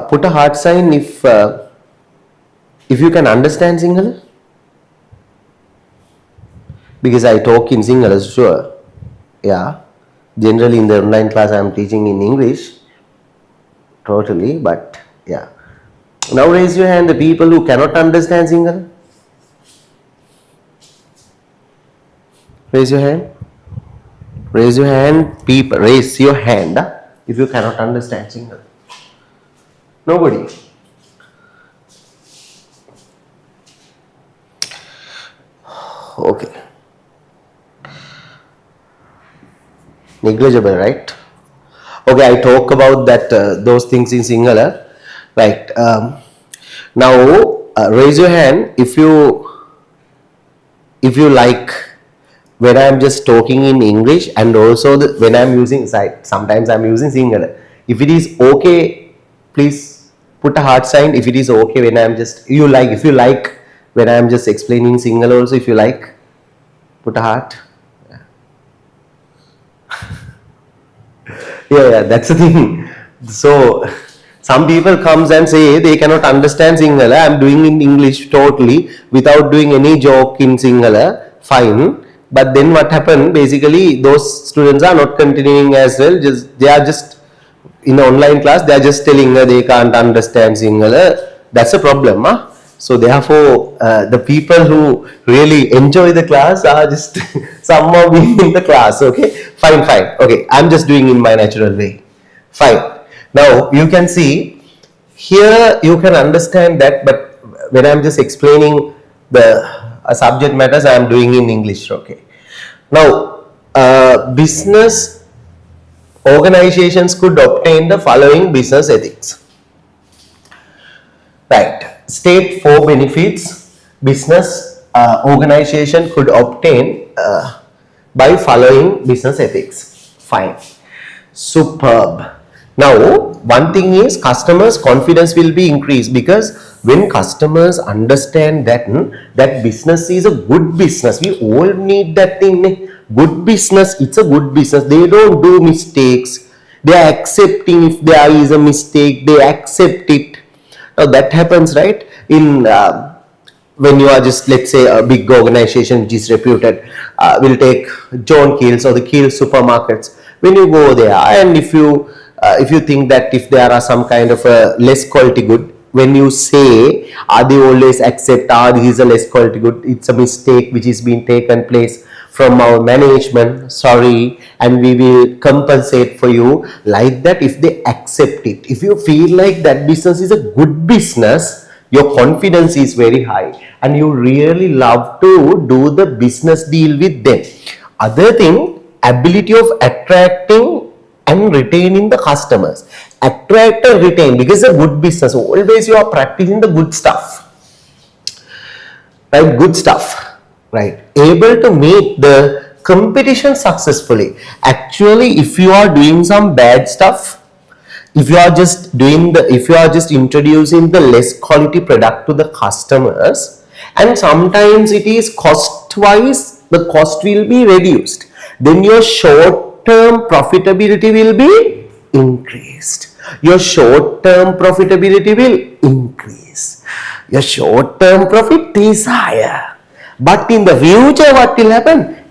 put a heart sign if you can understand Sinhala. Because I talk in Sinhala, sure. Yeah. Generally in the online class I am teaching in English. Totally, but yeah. Now raise your hand the people who cannot understand Sinhala. Raise your hand. Raise your hand, people. Raise your hand if you cannot understand Sinhala. Nobody. Okay. Negligible, right? Okay, I talk about that those things in Sinhala, right? Now raise your hand if you like when I am just talking in English and also when I am using sometimes I am using Sinhala. If it is okay, please put a heart sign. If it is okay when I am just if you like when I am just explaining Sinhala also, if you like, put a heart. Yeah, that's the thing. So some people comes and say they cannot understand Sinhala. I'm doing in English totally without doing any joke in Sinhala. Fine, but then what happened? Basically, those students are not continuing as well. They are just in the online class. They are just telling they can't understand Sinhala. That's a problem, huh? So therefore, the people who really enjoy the class are just somehow being in the class. Okay, fine. Okay, I'm just doing in my natural way. Fine. Now you can see here you can understand that, but when I'm just explaining the subject matters, I am doing in English. Okay. Now, business organizations could obtain the following business ethics. Right. State 4 benefits business organization could obtain by following business ethics. Fine. Superb. Now, one thing is customers' confidence will be increased because when customers understand that business is a good business, we all need that thing. Good business, it's a good business. They don't do mistakes. They are accepting if there is a mistake. They accept it. Now that happens, right? In when you are just, let's say, a big organization which is reputed, we'll take John Keel's or the Keel's supermarkets. When you go there, and if you think that if there are some kind of a less quality good, when you say, are they always accept, this is a less quality good, it's a mistake which is being taken place from our management, sorry, and we will compensate for you, like that. If they accept it, if you feel like that business is a good business, your confidence is very high and you really love to do the business deal with them. Other thing, ability of attracting and retaining the customers. Attract and retain, because it's a good business, always you are practicing the good stuff, right? Good stuff, right? Able to meet the competition successfully. Actually, if you are doing some bad stuff, if you are just introducing the less quality product to the customers, and sometimes it is cost wise, the cost will be reduced, then your short term profitability will be increased. Your short term profitability will increase. Your short term profit is higher. But in the future, what will happen?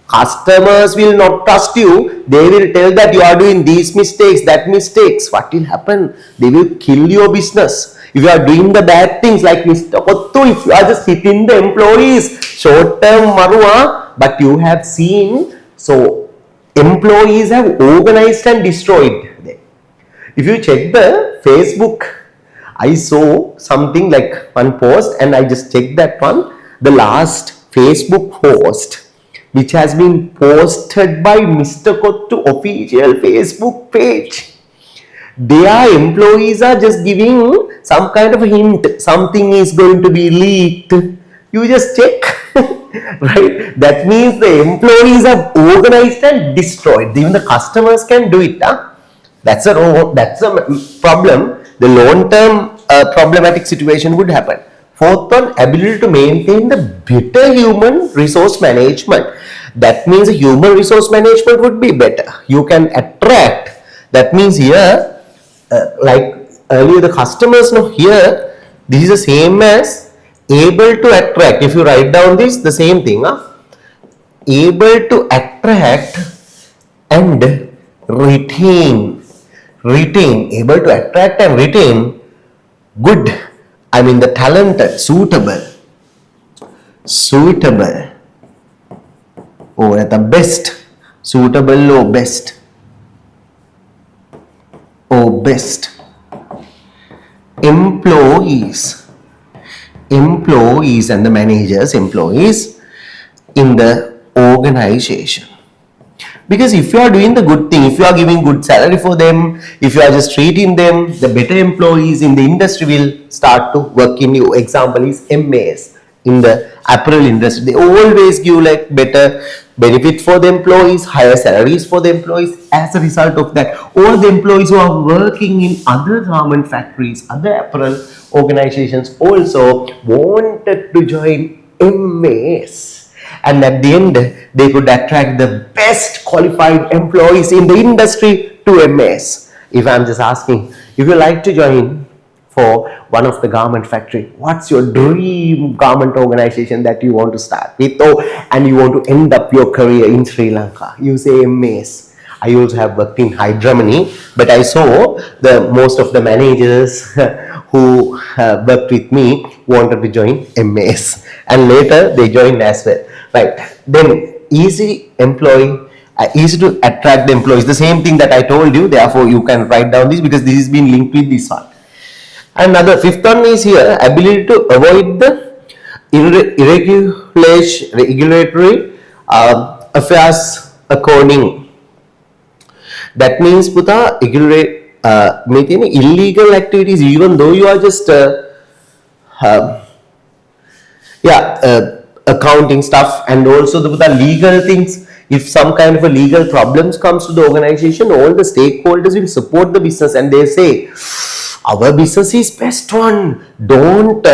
Customers will not trust you. They will tell that you are doing these mistakes, that mistakes. What will happen? They will kill your business. If you are doing the bad things like Mr. Kottu, if you are just hitting the employees, short term marua, but you have seen, so employees have organized and destroyed them. If you check the Facebook, I saw something like one post and I just checked that one. The last Facebook post which has been posted by Mr. Kottu official Facebook page. Their employees are just giving some kind of a hint. Something is going to be leaked. You just check. right? That means the employees are organized and destroyed. Even the customers can do it. Huh? That's a problem. The long-term problematic situation would happen. Fourth one, ability to maintain the better human resource management. That means human resource management would be better. You can attract. That means here, like earlier, the customers know here. This is the same as able to attract. If you write down this, the same thing. Huh? Able to attract and retain. Able to attract and retain good. I mean the talented, suitable. Or at the best. Suitable or best. Employees and the managers, employees in the organization. Because if you are doing the good thing, if you are giving good salary for them, if you are just treating them, the better employees in the industry will start to work in you. Example is MAS in the apparel industry. They always give like better benefit for the employees, higher salaries for the employees. As a result of that, all the employees who are working in other garment factories, other apparel organizations also wanted to join MAS. And at the end, they could attract the best qualified employees in the industry to MAS. If I'm just asking, if you like to join for one of the garment factory, what's your dream garment organization that you want to start with, and you want to end up your career in Sri Lanka? You say MAS. I also have worked in Hydramani, but I saw the most of the managers who worked with me wanted to join MAS, and later they joined as well. Right, then easy to attract the employees. The same thing that I told you, therefore you can write down this because this has been linked with this one. Another fifth one is here, ability to avoid the regulatory affairs according. That means Puta, illegal activities, even though you are just accounting stuff, and also the legal things. If some kind of a legal problems comes to the organization, all the stakeholders will support the business and they say, our business is best one. Don't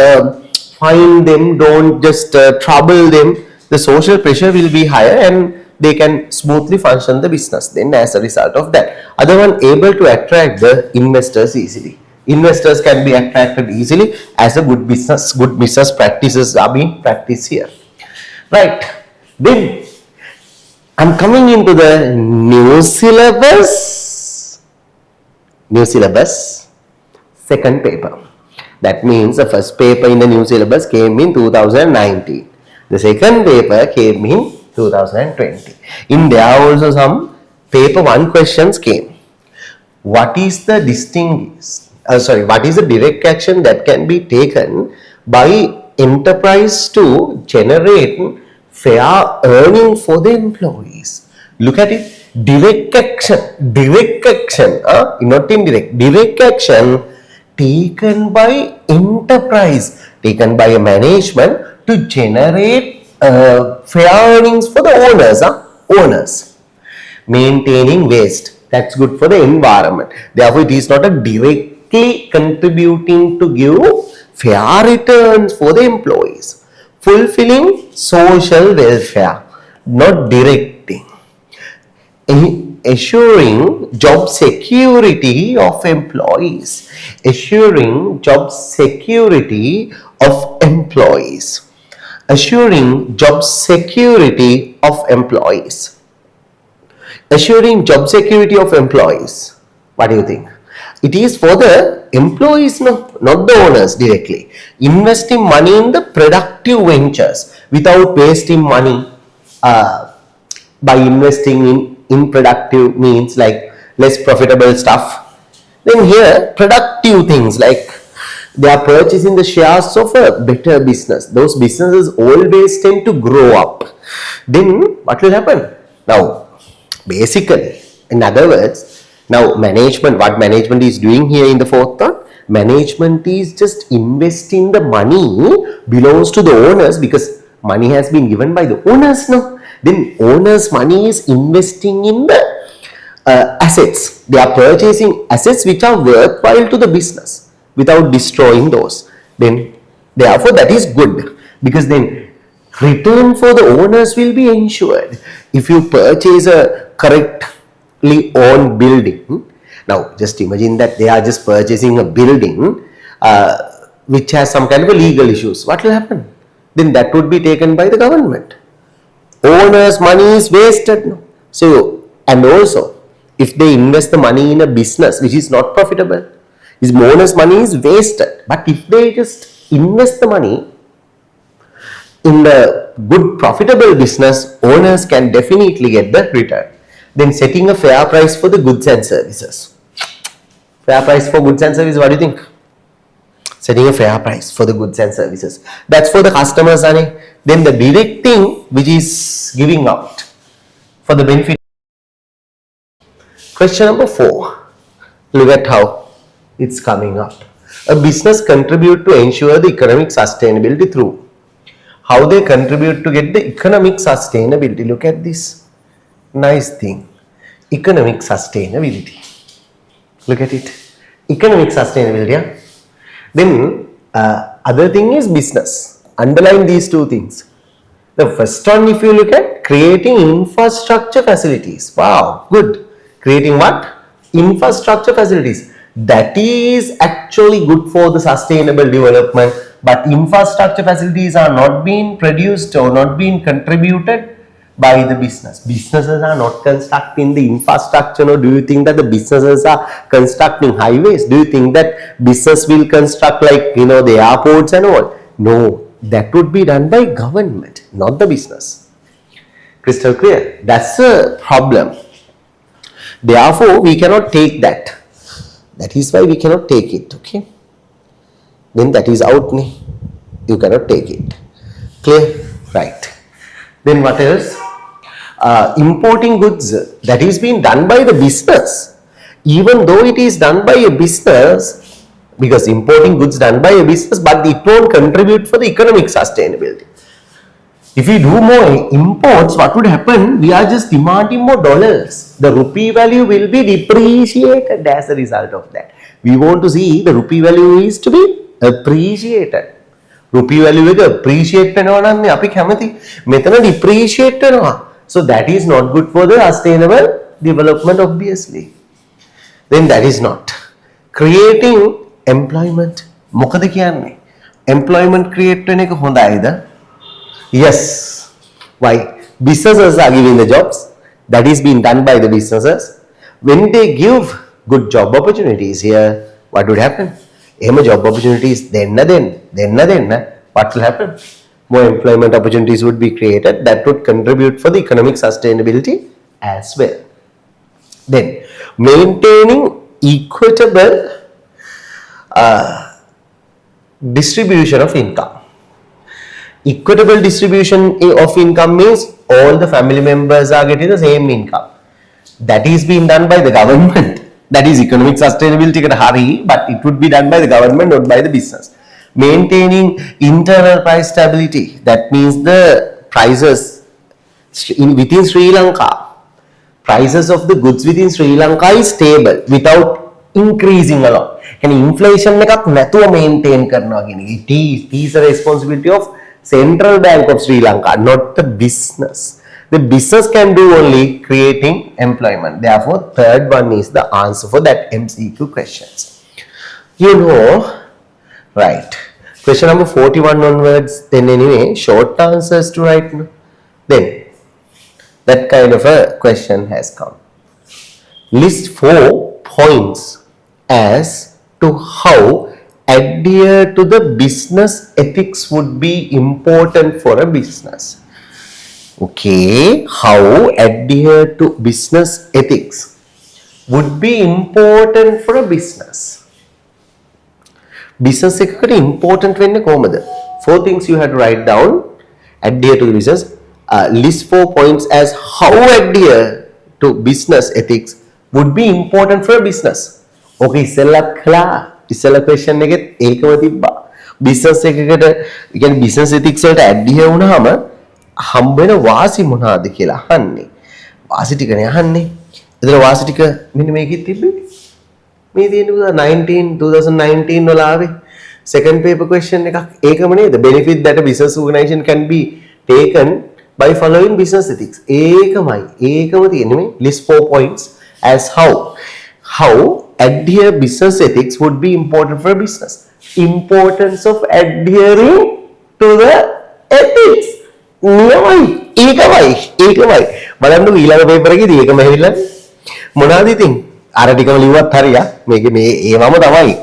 find them, don't just trouble them. The social pressure will be higher and they can smoothly function the business. Then as a result of that, other one, able to attract the investors easily. Investors can be attracted easily as a good business practices are being practiced here. Right. Then I'm coming into the new syllabus. Second paper. That means the first paper in the new syllabus came in 2019. The second paper came in 2020. In there also some paper 1 questions came. What is the direct action that can be taken by enterprise to generate fair earning for the employees? Look at it. Direct action, not indirect. Direct action taken by enterprise, taken by a management to generate fair earnings for the owners. Maintaining waste. That's good for the environment. Therefore, it is not a directly contributing to give fair returns for the employees. Fulfilling social welfare, not directing. Assuring job security of employees. Assuring job security of employees. Assuring job security of employees. Assuring job security of employees. What do you think? It is for the employees, not the owners directly. Investing money in the productive ventures without wasting money by investing in productive means like less profitable stuff. Then here, productive things like they are purchasing the shares of a better business. Those businesses always tend to grow up. Then what will happen? Now, basically, in other words, now what management is doing here in the fourth thought, management is just investing the money belongs to the owners because money has been given by the owners now. Then owners' money is investing in the assets. They are purchasing assets which are worthwhile to the business without destroying those. Then therefore that is good, because then return for the owners will be ensured. If you purchase a correctly owned building, now just imagine that they are just purchasing a building which has some kind of a legal issues. What will happen? Then that would be taken by the government. Owner's money is wasted. So, and also, if they invest the money in a business which is not profitable, his owner's money is wasted. But if they just invest the money in the good profitable business, owners can definitely get the return. Then setting a fair price for the goods and services. Fair price for goods and services, what do you think? Setting a fair price for the goods and services. That's for the customers. Then the direct thing which is giving out for the benefit. Question number 4. Look at how it's coming up. A business contribute to ensure the economic sustainability through. How they contribute to get the economic sustainability. Look at this. Nice thing. Economic sustainability. Look at it. Economic sustainability. Yeah? Then other thing is business. Underline these two things. The first one, if you look at creating infrastructure facilities. Wow, good. Creating what? Infrastructure facilities. That is actually good for the sustainable development. But infrastructure facilities are not being produced or not being contributed by the business. Businesses are not constructing the infrastructure. No, do you think that the businesses are constructing highways? Do you think that business will construct like the airports and all? No, that would be done by government, not the business. Crystal clear? That's a problem. Therefore, we cannot take that. That is why we cannot take it. Okay. Then that is out. You cannot take it. Clear? Right. Then what else? Importing goods, that is being done by the business. Even though it is done by a business, because importing goods done by a business, but it won't contribute for the economic sustainability. If we do more imports, what would happen? We are just demanding more dollars. The rupee value will be depreciated as a result of that. We want to see the rupee value is to be appreciated. Rupee value is appreciate වෙනවනම් අපි කැමති. මෙතන depreciate වෙනවා. So that is not good for the sustainable development, obviously. Then that is not. Creating employment. මොකද කියන්නේ? Employment create වෙන එක හොඳයිද? Yes. Why? Businesses are giving the jobs. That is being done by the businesses. When they give good job opportunities here, what would happen? Job opportunities then, what will happen? More employment opportunities would be created that would contribute for the economic sustainability as well. Then, maintaining equitable distribution of income. Equitable distribution of income means all the family members are getting the same income. That is being done by the government. That is economic sustainability, but it would be done by the government, not by the business. Maintaining internal price stability. That means the prices within Sri Lanka, prices of the goods within Sri Lanka is stable without increasing a lot. And inflation එකක් නැතුව maintain කරනවා කියන එක. It is a responsibility of Central Bank of Sri Lanka, not the business. The business can do only creating employment. Therefore, third one is the answer for that MCQ questions. Right. Question number 41 onwards, then anyway, short answers to write. Then, that kind of a question has come. List 4 points as to how adhere to the business ethics would be important for a business. Okay, how adhere to business ethics would be important for a business. Business එකකට important වෙන්නේ කොහමද? 4 things you had to write down. Adhere to the business. List 4 points as how adhere to business ethics would be important for a business. Okay, ඉස්සෙල්ලා question එකෙත් ඒකම තිබ්බා. business එකකට කියන්නේ business ethics වලට adhere වුණාම හම්බ වෙන වාසි මොනවාද කියලා අහන්නේ. වාසි ටිකනේ අහන්නේ. එතන වාසි ටික මෙන්න මේකෙත් තිබ්බේ. මේ තියෙන 2019 වල ආවේ second paper question එකක්. ඒකම නේද? benefit that a business organization can be taken by following business ethics. ඒකම තියෙන්නේ මේ list 4 points as how adhere business ethics would be important for a business. Importance of adhering to the ethics. නියමයි. ඒකමයි. බලන්න ඊළඟ paper එකේදී ඒකම ඇවිල්ලා මොනවාද ඉතින්? අර ටිකම ලිව්වත් හරියා. මේකේ මේ ඒවම තමයි.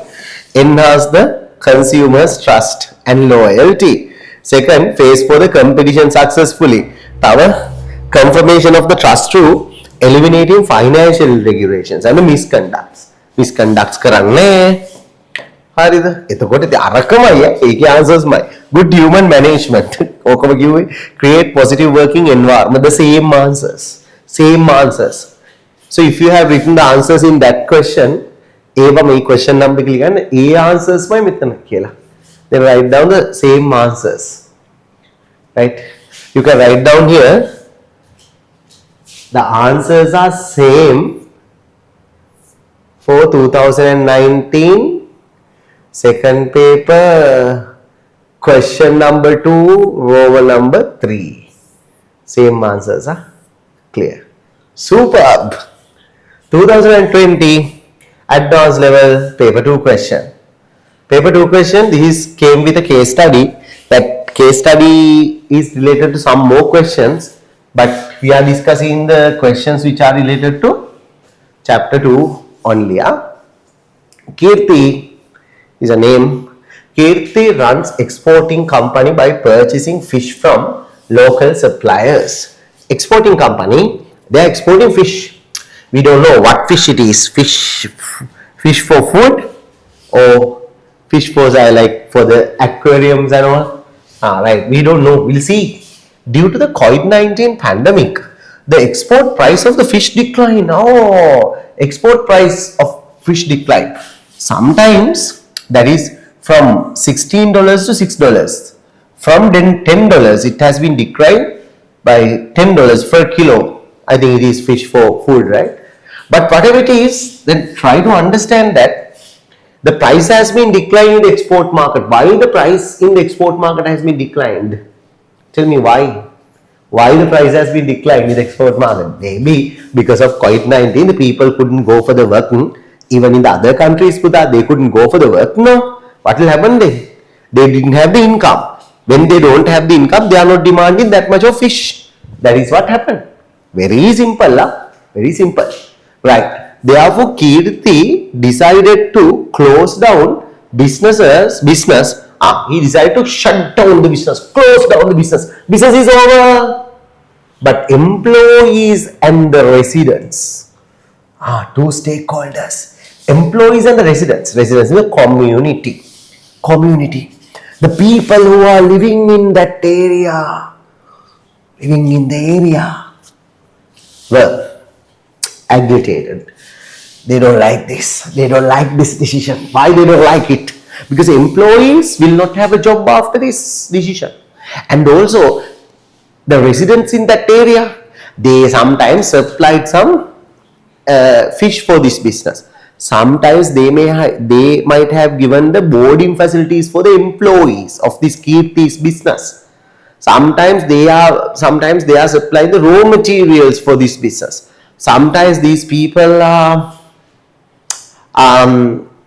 Enhance the consumers' trust and loyalty. Second, face for the competition successfully. තව confirmation of the trust through eliminating financial regulations and misconducts කරන්නේ. හරිද? එතකොට අරකමයි ඒකේ answersමයි. Good human management. ඕකම කිව්වේ create positive working environment. The same answers. So if you have written the answers in that question, ඒව මේ question number එක ලියන්න ඒ answersමයි මෙතන කියලා. Then write down the same answers. Right? You can write down here the answers are same for 2019 second paper question number 2 row number 3. Same answers are clear. Superb. 2020 advanced level paper 2 question. Paper 2 question, this came with a case study. That case study is related to some more questions, but we are discussing the questions which are related to chapter 2 only. Kirti is a name. Kirti runs exporting company by purchasing fish from local suppliers. Exporting company, they are exporting fish. We don't know what fish it is. Fish for food or fish for like for the aquariums and all. Right. We don't know. We'll see. Due to the COVID-19 pandemic, the export price of the fish decline. Export price of fish decline. Sometimes that is from $16 to $6. From $10, it has been declined by $10 per kilo. I think it is fish for food, right? But whatever it is, then try to understand that the price has been declined in the export market. Why the price in the export market has been declined? Tell me why. Why the price has been declined in the export market? Maybe because of COVID-19, the people couldn't go for the work. Even in the other countries, they couldn't go for the work. No. What will happen then? They didn't have the income. When they don't have the income, they are not demanding that much of fish. That is what happened. Very simple. Very simple. Right. Therefore, Kirti decided to close down business. He decided to shut down the business, close down the business. Business is over. But employees and the residents, two stakeholders, employees and the residents. Residents is a community. The people who are living in that area, well, agitated. They don't like this. They don't like this decision. Why they don't like it? Because employees will not have a job after this decision. And also, the residents in that area, they sometimes supplied some fish for this business. Sometimes they might have given the boarding facilities for the employees of this Kirti's business. Sometimes they are supplying the raw materials for this business. Sometimes these people are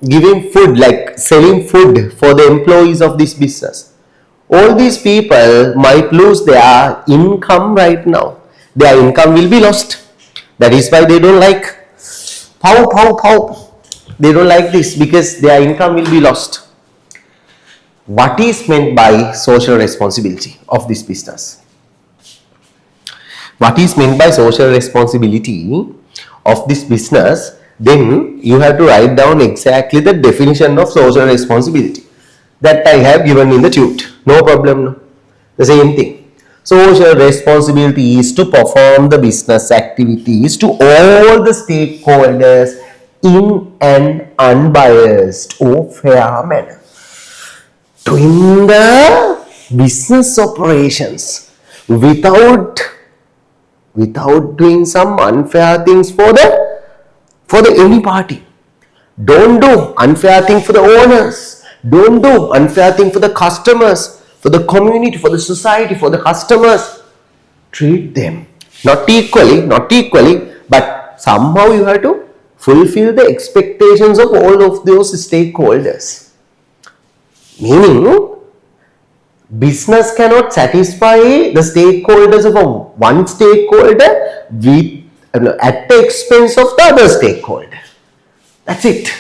giving food, like selling food for the employees of this business. All these people might lose their income right now. Their income will be lost. That is why they don't like they don't like this, because their income will be lost. What is meant by social responsibility of this business? What is meant by social responsibility of this business? Then you have to write down exactly the definition of social responsibility that I have given in the tute. No problem. No. The same thing. Social responsibility is to perform the business activities to all the stakeholders in an unbiased or fair manner. doing the business operations without doing some unfair things for the any party. Don't do unfair thing for the owners. Don't do unfair thing for the customers, for the community, for the society, for the customers. Treat them not equally, but somehow you have to fulfill the expectations of all of those stakeholders. Meaning, business cannot satisfy the stakeholders of one stakeholder at the expense of the other stakeholder. That's it.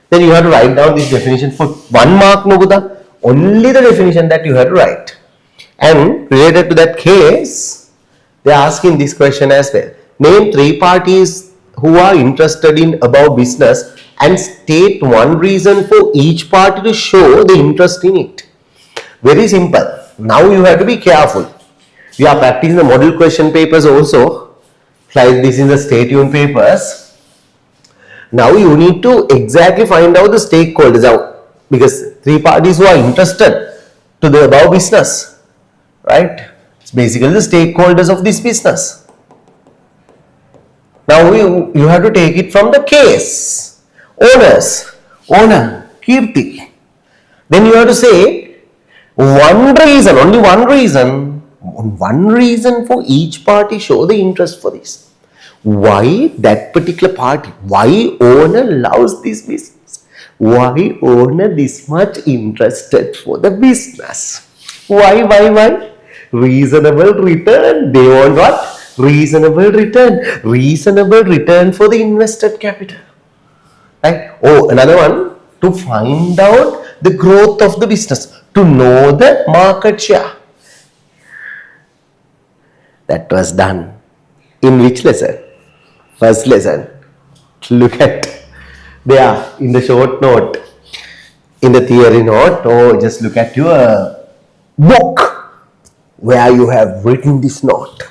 Then you have to write down this definition for 1 mark, Nobuda. Only the definition that you have to write. And related to that case, they are asking this question as well. Name 3 parties who are interested in above business and state one reason for each party to show the interest in it. Very simple. Now you have to be careful. We are practicing the model question papers also, like this in the Stay Tuned papers. Now you need to exactly find out the stakeholders out, because 3 parties who are interested to the above business, right? It's basically the stakeholders of this business. Now you have to take it from the case. Owner, Kirti. Then you have to say only one reason for each party show the interest for this. Why that particular party? Why owner loves this business? Why owner this much interested for the business? Why? Reasonable return. They want what? Reasonable return for the invested capital. Right? Oh, another one, to find out the growth of the business, to know the market share. That was done in which lesson? First lesson. Look at there in the short note, in the theory note, or just look at your book where you have written this note.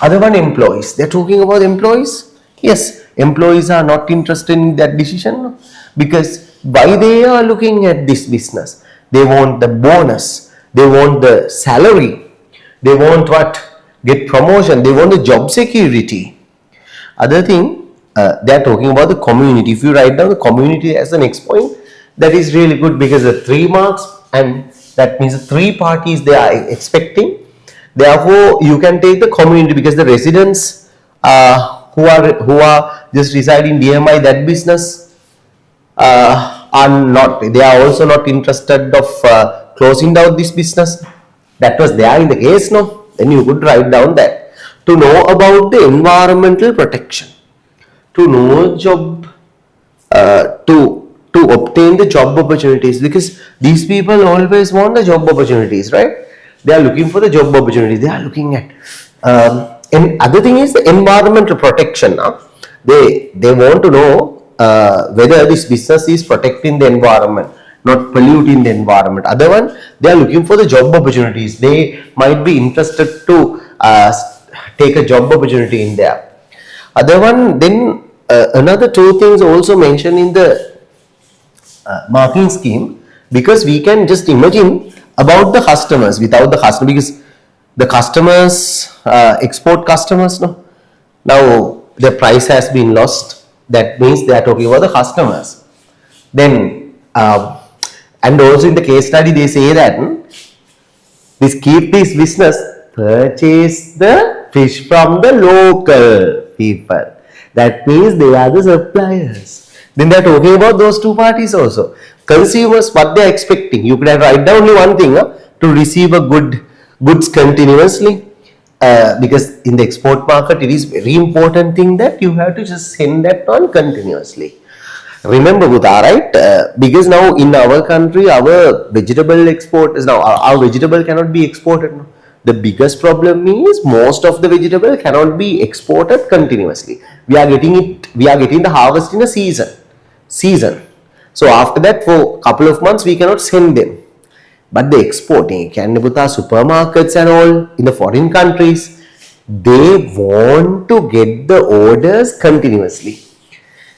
Other one, employees. They're talking about employees. Yes, employees are not interested in that decision because why they are looking at this business? They want the bonus. They want the salary. They want what? Get promotion. They want the job security. Other thing, they are talking about the community. If you write down the community as the next point, that is really good because the 3 marks, and that means the 3 parties they are expecting. Therefore, you can take the community because the residents who are just reside in DMI, that business, they are also not interested of closing down this business. That was there in the case, no? Then you could write down that. To know about the environmental protection, to know job, to obtain the job opportunities, because these people always want the job opportunities, right? They are looking for the job opportunities. They are looking at, and other thing is the environmental protection. They want to know whether this business is protecting the environment, not polluting the environment. Other one, they are looking for the job opportunities. They might be interested to take a job opportunity in there. Other one, then another 2 things also mentioned in the marking scheme, because we can just imagine about the customers without the customer, because the customers, export customers, no? Now the price has been lost. That means they are talking about the customers. Then, and also in the case study, they say that keep this business, purchase the fish from the local people. That means they are the suppliers. Then they are talking about those 2 parties also. Consumers, what they are expecting. You could have write down only one thing, to receive a goods continuously. Because in the export market, it is very important thing that you have to just send that on continuously. Remember, Buddha, right? Because now in our country, our vegetable export is now, our vegetable cannot be exported now. The biggest problem is most of the vegetable cannot be exported continuously. We are getting the harvest in a season. So after that, for a couple of months, we cannot send them. But the exporting, supermarkets and all in the foreign countries, they want to get the orders continuously.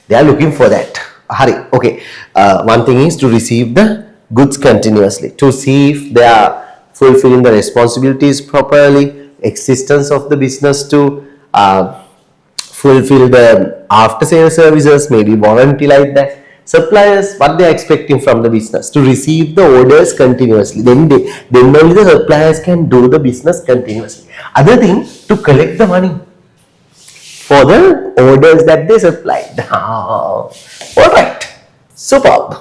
They are looking for that. Hurry. Okay. One thing is to receive the goods continuously to see if they are fulfilling the responsibilities properly, existence of the business to fulfill the after sales services, maybe warranty like that. Suppliers, what they are expecting from the business to receive the orders continuously. Then only the suppliers can do the business continuously. Other thing, to collect the money for the orders that they supplied. All right, superb.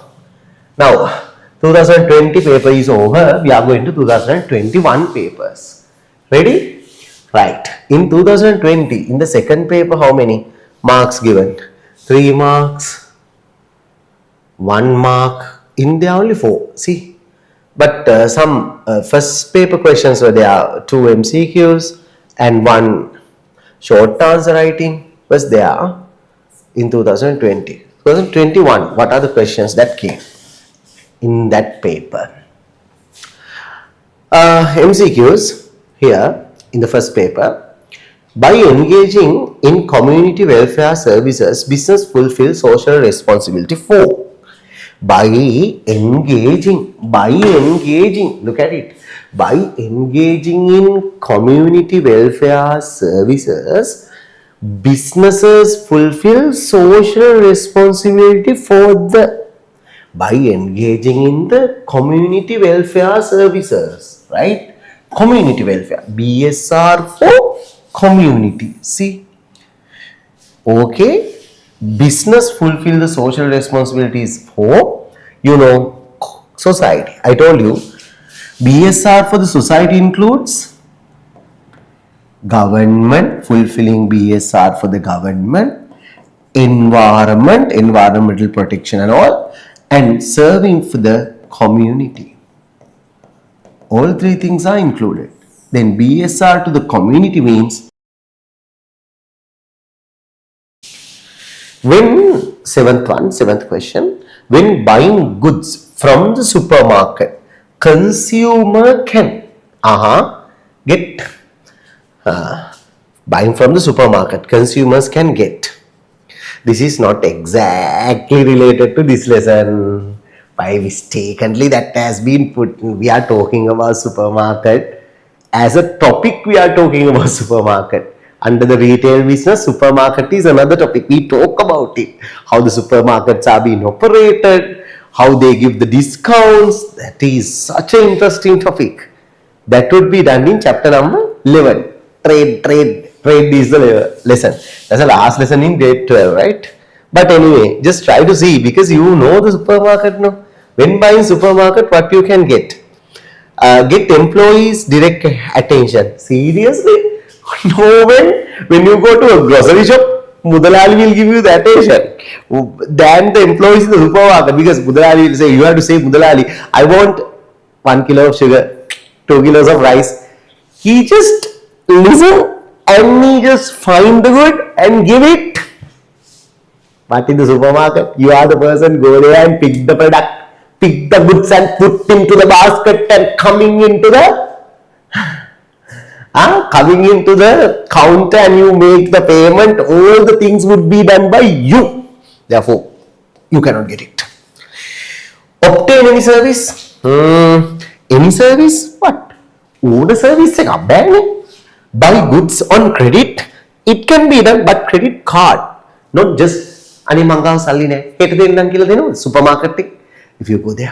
Now, 2020 paper is over. We are going to 2021 papers. Ready? Right. In 2020, in the second paper, how many marks given? 3 marks. 1 mark. In there only 4. See, but some first paper questions were there. 2 MCQs and 1 short answer writing was there in 2020. 2021. What are the questions that came in that paper? MCQs here in the first paper. By engaging in community welfare services, business fulfills social responsibility for. By engaging, look at it. By engaging in community welfare services, businesses fulfill social responsibility for the. By engaging in the community welfare services, right? Community welfare, BSR for community. See, okay. Business fulfill the social responsibilities for, society. I told you, BSR for the society includes government, fulfilling BSR for the government, environment, environmental protection and all, and serving for the community. All 3 things are included. Then BSR to the community means when, seventh question, when buying goods from the supermarket, consumer can get, buying from the supermarket, consumers can get. This is not exactly related to this lesson. By mistakenly that has been put, we are talking about supermarket. As a topic we are talking about supermarket. Under the retail business, supermarket is another topic. We talk about it. How the supermarkets are being operated, how they give the discounts. That is such an interesting topic. That would be done in chapter number 11. Trade is the lesson. That's the last lesson in grade 12, right? But anyway, just try to see, because you know the supermarket now. When buying supermarket, what you can get? Get employees direct attention. Seriously? No, when you go to a grocery shop, Mudalali will give you the attention than the employees in the supermarket, because Mudalali will say, you have to say, Mudalali, I want 1 kilo of sugar, 2 kilos of rice. He just listen and he just find the good and give it. But in the supermarket, you are the person, go there and pick the product, pick the goods and put into the basket, and coming into the counter and you make the payment, all the things would be done by you. Therefore, you cannot get it. Obtain any service? Any service? What? Order service? Buy goods on credit? It can be done, but credit card. Not just අනේ මං ගාව සල්ලි නැහැ. හෙට දෙන්නම් කියලා දෙනවද supermarket එක? If you go there,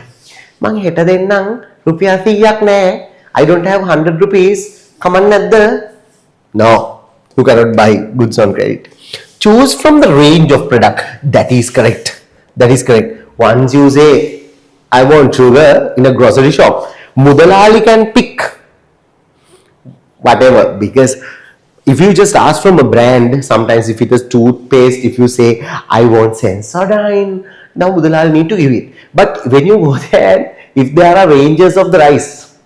මං හෙට දෙන්නම් රුපියල් 100ක් නැහැ. I don't have 100 rupees. කමක් නැද්ද? No, you cannot buy goods on credit. Choose from the range of product. That is correct. That is correct. Once you say, I want sugar in a grocery shop, Mudalali can pick whatever, because if you just ask from a brand, sometimes if it is toothpaste, if you say, I want Sensodyne, now Mudalali need to give it. But when you go there, if there are ranges of the rice,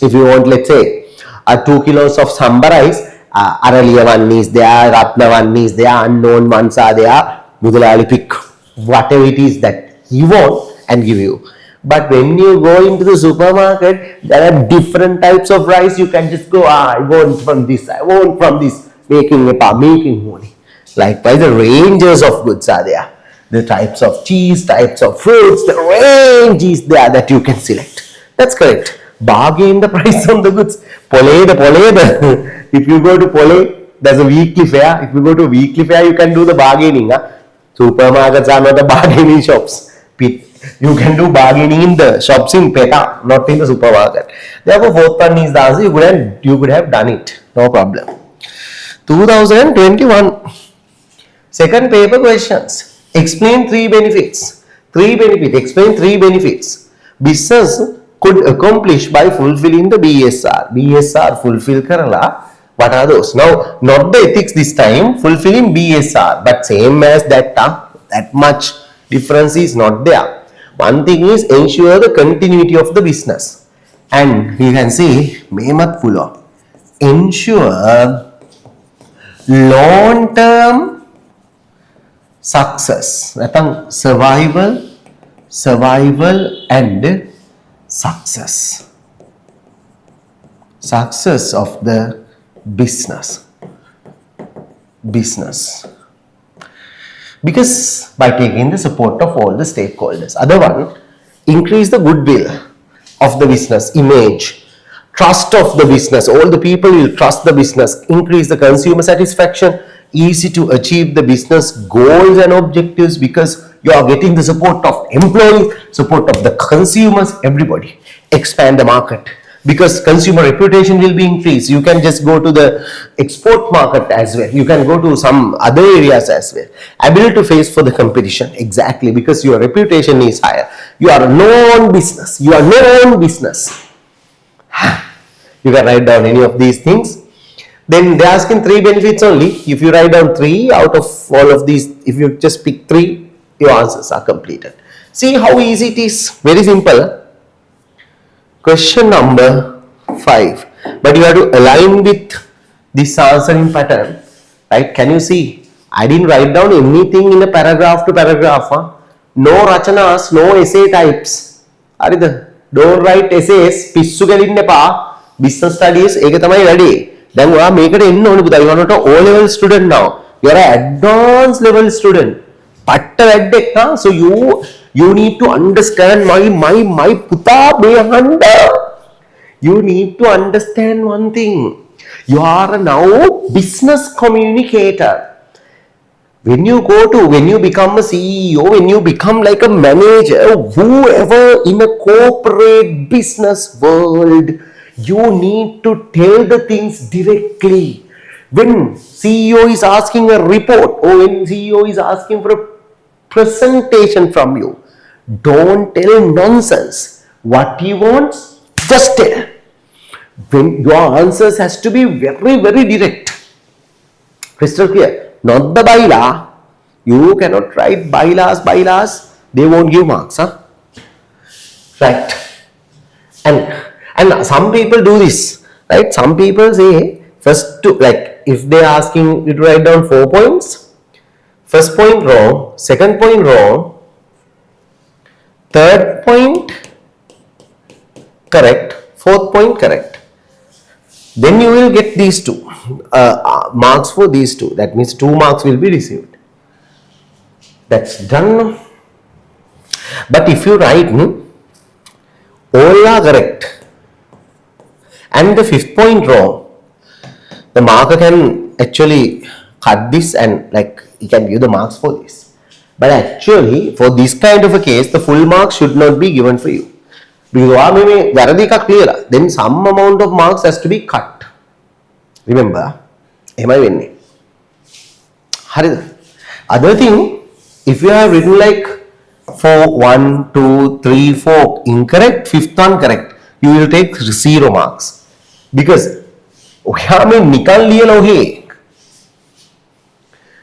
if you want, let's say, 2 kilos of Samba rice, Aralia one is there, Ratna one is there, unknown ones are there, Mudalali pick whatever it is that he wants and give you. But when you go into the supermarket, there are different types of rice. You can just go, I want from this, I want from this, making money. Likewise, the ranges of goods are there. the types of cheese, types of fruits, the range is there that you can select. That's correct. Bargain the price on the goods. Pole the. If you go to Pole, there's a weekly fair. If you go to a weekly fair, you can do the bargaining. Supermarkets are not the bargaining shops. You can do bargaining in the shops in PETA, not in the supermarket. Therefore, fourth one is the answer. You could have done it. No problem. 2021. Second paper questions. Explain three benefits. Explain three benefits business could accomplish by fulfilling the BSR. BSR fulfill karala. What are those? Now, not the ethics this time. Fulfilling BSR, but same as that. That much difference is not there. One thing is ensure the continuity of the business, and we can say memat fulo. Ensure long-term success. Survival and success. Success of the business. Because by taking the support of all the stakeholders. Other one, increase the goodwill of the business, image, trust of the business. All the people will trust the business, increase the consumer satisfaction, easy to achieve the business goals and objectives because you are getting the support of employees, support of the consumers, everybody. Expand the market because consumer reputation will be increased. You can just go to the export market as well. You can go to some other areas as well. Ability to face for the competition, exactly, because your reputation is higher. You are a known business. You can write down any of these things. Then they are asking three benefits only. If you write down three out of all of these, if you just pick three, your answers are completed. See how easy it is. Very simple. Question number 5. But you have to align with this answering pattern. Right? Can you see? I didn't write down anything in a paragraph to paragraph. No rachanas, no essay types. Don't write essays. Pissu galinne pa. Business studies. Eke thamai ready. Then you are making it. You are not an O-level student now. You are an advanced level student. So you need to understand my puta behanda. You need to understand one thing. You are now business communicator. When you become a CEO, when you become like a manager, whoever in a corporate business world, you need to tell the things directly. When CEO is asking a report or when CEO is asking for a presentation from you, don't tell nonsense. What he wants, just tell. When your answers has to be very, very direct. Crystal clear. Not the baila. You cannot write bailas. They won't give marks. Right. And some people do this. Right. Some people say first to, like, if they are asking you to write down 4 points. First point wrong, second point wrong, third point correct, fourth point correct. Then you will get these two marks for these two. That means 2 marks will be received. That's done. But if you write all are correct and the 5th point wrong, the marker can actually cut this and like he can give the marks for this. But actually, for this kind of a case, the full marks should not be given for you. Because clear, then some amount of marks has to be cut. Remember, other thing, if you have written like 4, 1, 2, 3, 4 incorrect, 5th one correct, you will take 0 marks. Because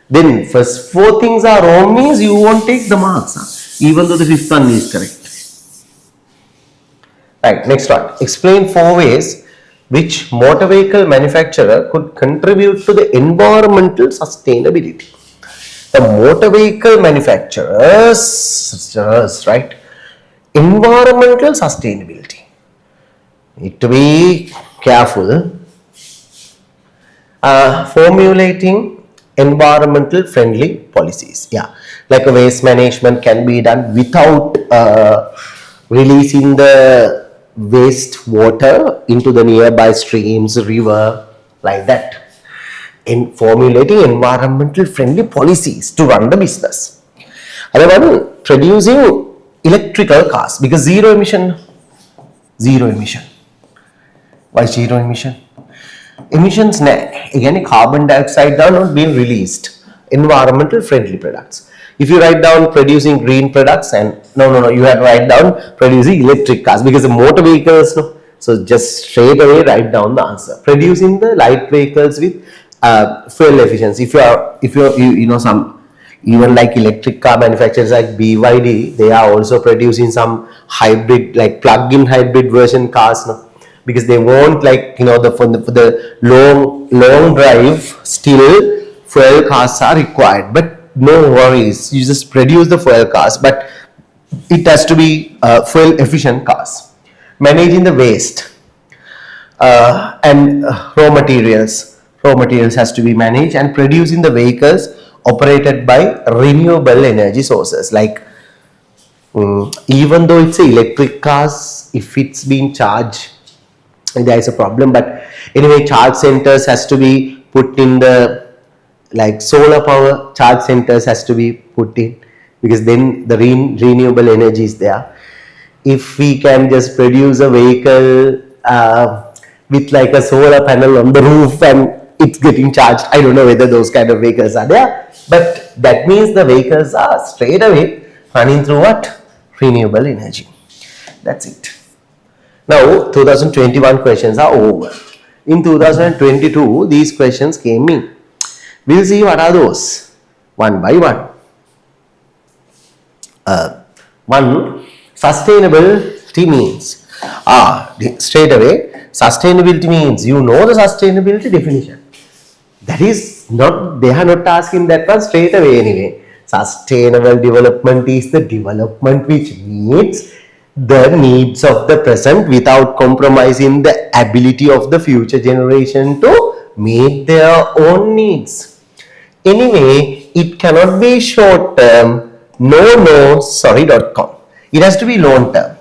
then first 4 things are wrong means you won't take the marks, even though the 5th one is correct. Right, next one. Explain 4 ways which motor vehicle manufacturer could contribute to the environmental sustainability. The motor vehicle manufacturers, right? Environmental sustainability. Need to be careful. Formulating environmental friendly policies. Yeah. like a waste management can be done without releasing the waste water into the nearby streams, river, like that. In formulating environmental friendly policies to run the business. Other one, producing electrical cars, because zero emission. Why zero emission? Emissions again, carbon dioxide are not being released. Environmental friendly products. If you write down producing green products, and no, you have to write down producing electric cars, because the motor vehicles, no. So just straight away write down the answer. Producing the light vehicles with fuel efficiency. If you know some, even like electric car manufacturers like BYD, they are also producing some hybrid, like plug-in hybrid version cars, no? Because they want, like, you know, for the long drive, still fuel cars are required. But no worries, you just produce the fuel cars, but it has to be fuel efficient cars. Managing the waste and raw materials. Raw materials has to be managed, and producing the vehicles operated by renewable energy sources, like even though it's electric cars, if it's being charged, there is a problem. But anyway, charge centers has to be put in the, like solar power charge centers has to be put in, because then the renewable energy is there. If we can just produce a vehicle with like a solar panel on the roof and it's getting charged, I don't know whether those kind of vehicles are there, but that means the vehicles are straight away running through what? Renewable energy. That's it. Now 2021 questions are over. In 2022 these questions came in. We'll see what are those one by one. One, sustainability means, straight away, sustainability means, you know the sustainability definition. That is not, they are not asking that one straight away anyway. Sustainable development is the development which meets the needs of the present without compromising the ability of the future generation to meet their own needs. Anyway, it cannot be short term, sorry.com. It has to be long term.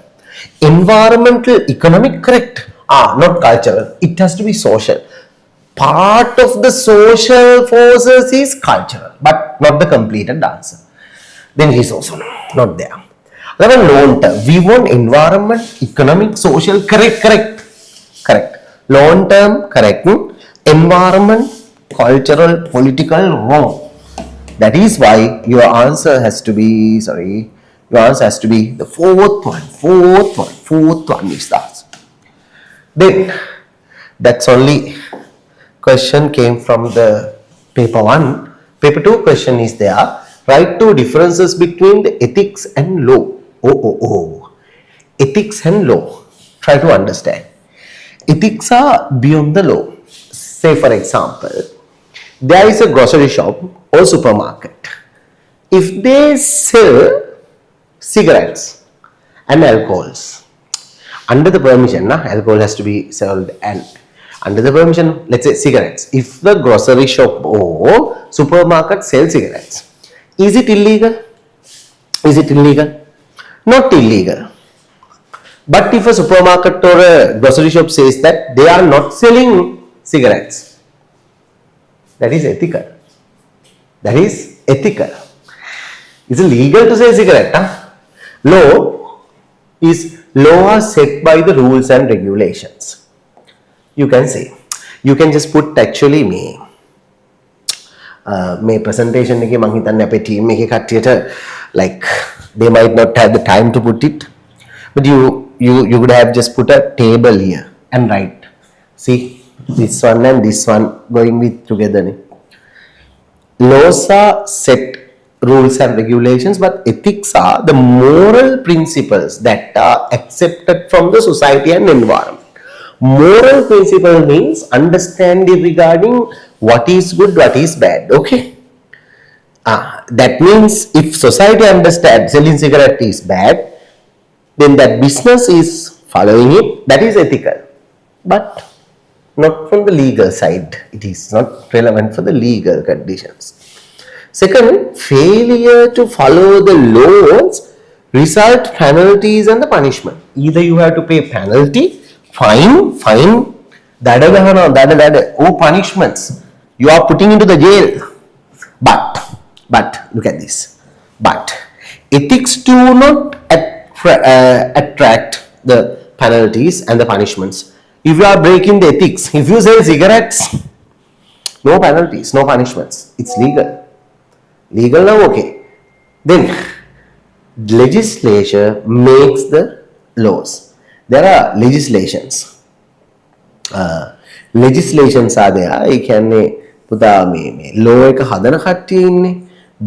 Environmental, economic, correct. Not cultural. It has to be social. Part of the social forces is cultural, but not the completed answer. Then it is also not there. Then long term. We want environment, economic, social, correct. Long term, correct. Environment, cultural, political, wrong. That is why your answer has to be, the fourth one is the answer. Then, that's only question came from the paper 1. Paper 2 question is there. Write two differences between the ethics and law. Ethics and law. Try to understand. Ethics are beyond the law. Say for example, there is a grocery shop or supermarket. If they sell cigarettes and alcohols, under the permission, alcohol has to be sold, and under the permission, let's say cigarettes. If the grocery shop or supermarket sells cigarettes, is it illegal? Not illegal. But if a supermarket or a grocery shop says that they are not selling cigarettes, that is ethical. Is it legal to sell cigarette? Law are set by the rules and regulations. You can say. You can just put actually me. May presentation එක මං හිතන්නේ අපේ team එකේ කට්ටියට like they might not have the time to put it, but you would have just put a table here and write, see, this one and this one going with together. Laws are set rules and regulations, but ethics are the moral principles that are accepted from the society and environment. Moral principle means understanding regarding what is good, what is bad. Okay. That means if society understands selling cigarette is bad, then that business is following it. That is ethical, but not from the legal side. It is not relevant for the legal conditions. Second, failure to follow the laws result penalties and the punishment. Either you have to pay penalty, fine, or punishments. You are putting into the jail. But look at this. But ethics do not attract the penalties and the punishments. If you are breaking the ethics, if you sell cigarettes, no penalties, no punishments. It's legal. Legal now, okay. Then legislature makes the laws. There are legislations. Legislations are there. ඒ කියන්නේ පුතා මේ law එක හදන කට්ටිය ඉන්නේ.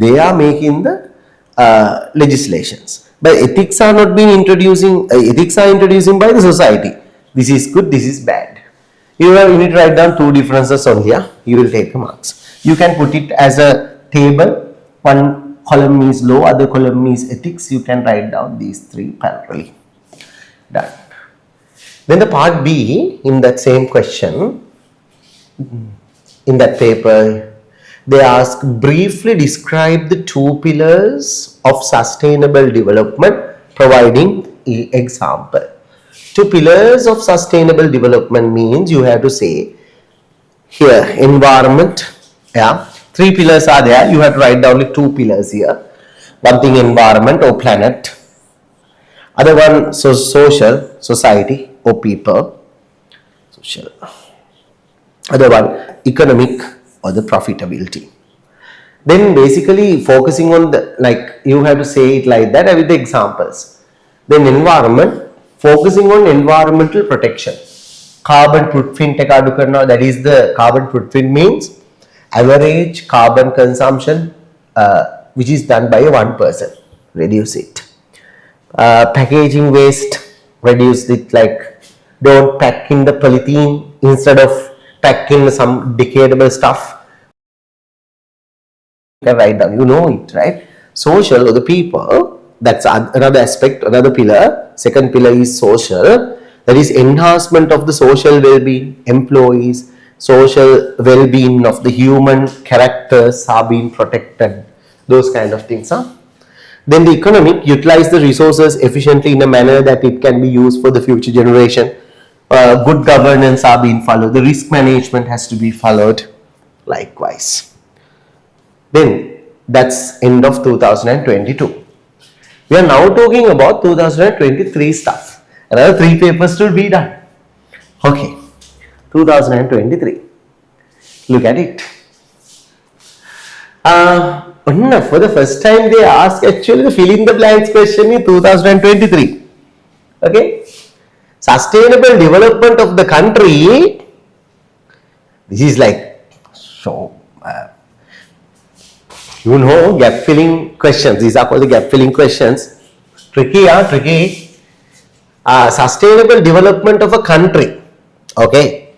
They are making the legislations. But ethics are not being introducing. Ethics are introducing by the society. This is good. This is bad. You need to write down two differences on here. You will take the marks. You can put it as a table. One column is law, other column is ethics. You can write down these three parallelly. Done. Then the part B in that same question, in that paper, they ask briefly describe the two pillars of sustainable development, providing an example. Two pillars of sustainable development means you have to say here environment, yeah. Three pillars are there. You have to write down two pillars here. One thing environment or planet. Other one social, society or people. Social. Other one economic or the profitability. Then basically focusing on the, like you have to say it like that with the examples. Then environment, focusing on environmental protection. Carbon footprint එක අඩු කරනවා. That is the carbon footprint means average carbon consumption which is done by one person. Reduce it. Packaging waste, reduce it, like don't pack in the polythene instead of packing some decayable stuff. You can write down, you know it, right? Social or the people, that's another aspect, another pillar. Second pillar is social. That is enhancement of the social well-being, employees, social well-being of the human characters are being protected. Those kind of things. Then the economic, utilize the resources efficiently in a manner that it can be used for the future generation. Good governance are being followed. The risk management has to be followed likewise. Then that's end of 2022. We are now talking about 2023 stuff. Another 3 papers to be done. Okay, 2023. Look at it. For the first time they ask actually the fill in the blanks question in 2023. Okay. Sustainable development of the country. This is like, so you know, gap filling questions. These are called the gap filling questions. Tricky, tricky. Sustainable development of a country. Okay.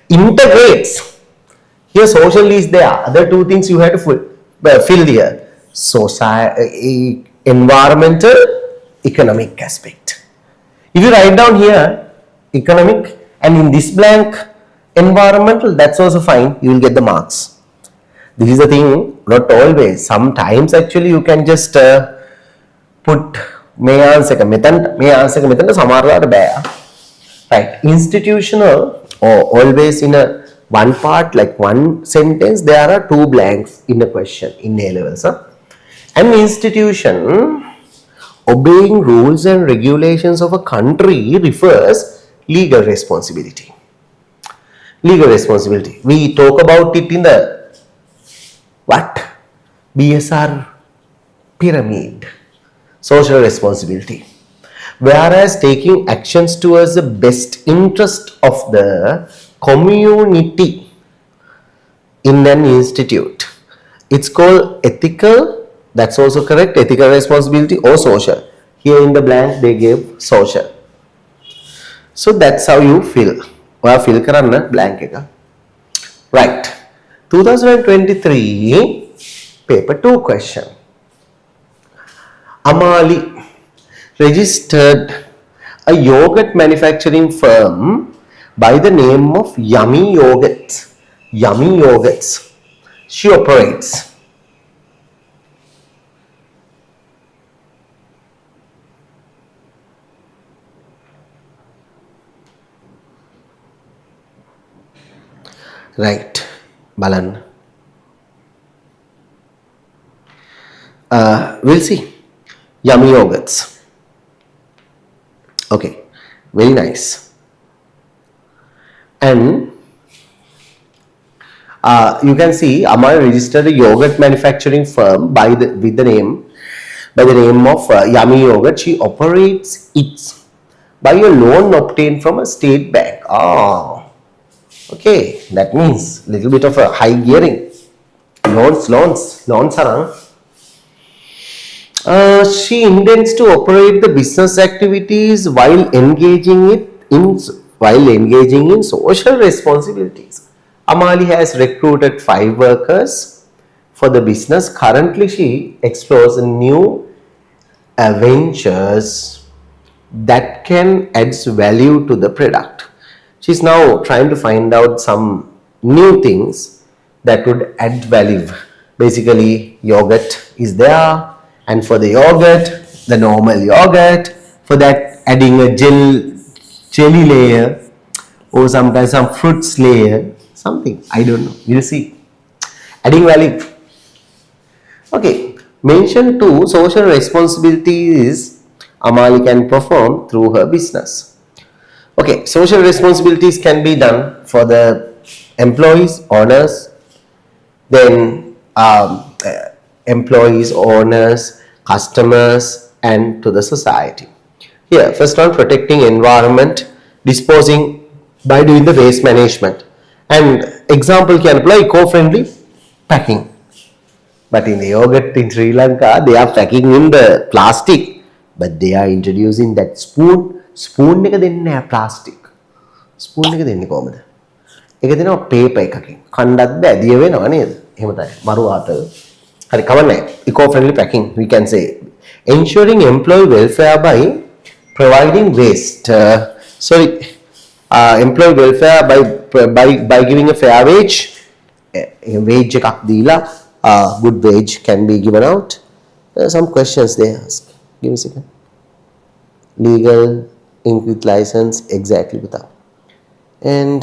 Integrates. Here social is there. Other two things you have to fill here. Environmental, economic aspect. If you write down here economic and in this blank environmental, that's also fine. You will get the marks. This is the thing, not always. Sometimes actually you can just put may answer right. Institutional or always in a one part, like one sentence, there are 2 blanks in a question in A levels. An institution obeying rules and regulations of a country refers legal responsibility. Legal responsibility. We talk about it in the what? BSR pyramid. Social responsibility. Whereas taking actions towards the best interest of the community in an institute. It's called ethical. That's also correct. Ethical responsibility or social. Here in the blank they gave social. So that's how you fill. Or fill karanna blank eka. Right. 2023 paper 2 question. Amali registered a yogurt manufacturing firm by the name of Yummy Yogurts. Yummy Yogurts. She operates. right. Balan. We'll see. Yummy yogurts. Okay, very nice. And you can see Amal registered a yogurt manufacturing firm with the name of Yummy Yogurt. She operates it by a loan obtained from a state bank. Oh, okay, that means little bit of a high gearing. Loans are. She intends to operate the business activities while engaging in social responsibilities. Amali has recruited 5 workers for the business. Currently, she explores new ventures that can add value to the product. She's now trying to find out some new things that would add value. Basically, yogurt is there, and for the yogurt, the normal yogurt, for that adding a jelly layer or sometimes some fruits layer, something, I don't know, we'll see. Adding value. Okay, mention 2 social responsibilities Amali can perform through her business. Okay, social responsibilities can be done for the employees, owners, then employees, owners, customers, and to the society. Here, first one, protecting environment, disposing by doing the waste management. And example can apply eco-friendly packing. But in the yogurt in Sri Lanka, they are packing in the plastic, but they are introducing that spoon එක දෙන්නේ නැහැ plastic. Spoon එක දෙන්නේ කොහමද? ඒක දෙනවා paper එකකින්. කණ්ඩත් බෑ දිය වෙනවා නේද? එහෙම තමයි. මරු ආතල්. හරි කවන්නේ. Eco-friendly packing we can say. Ensuring employee welfare by providing waste. Employee welfare by giving a fair wage. Wage එකක් දීලා good wage can be given out. There are some questions they ask. Give me a second. Legal, ink with license, exactly without. And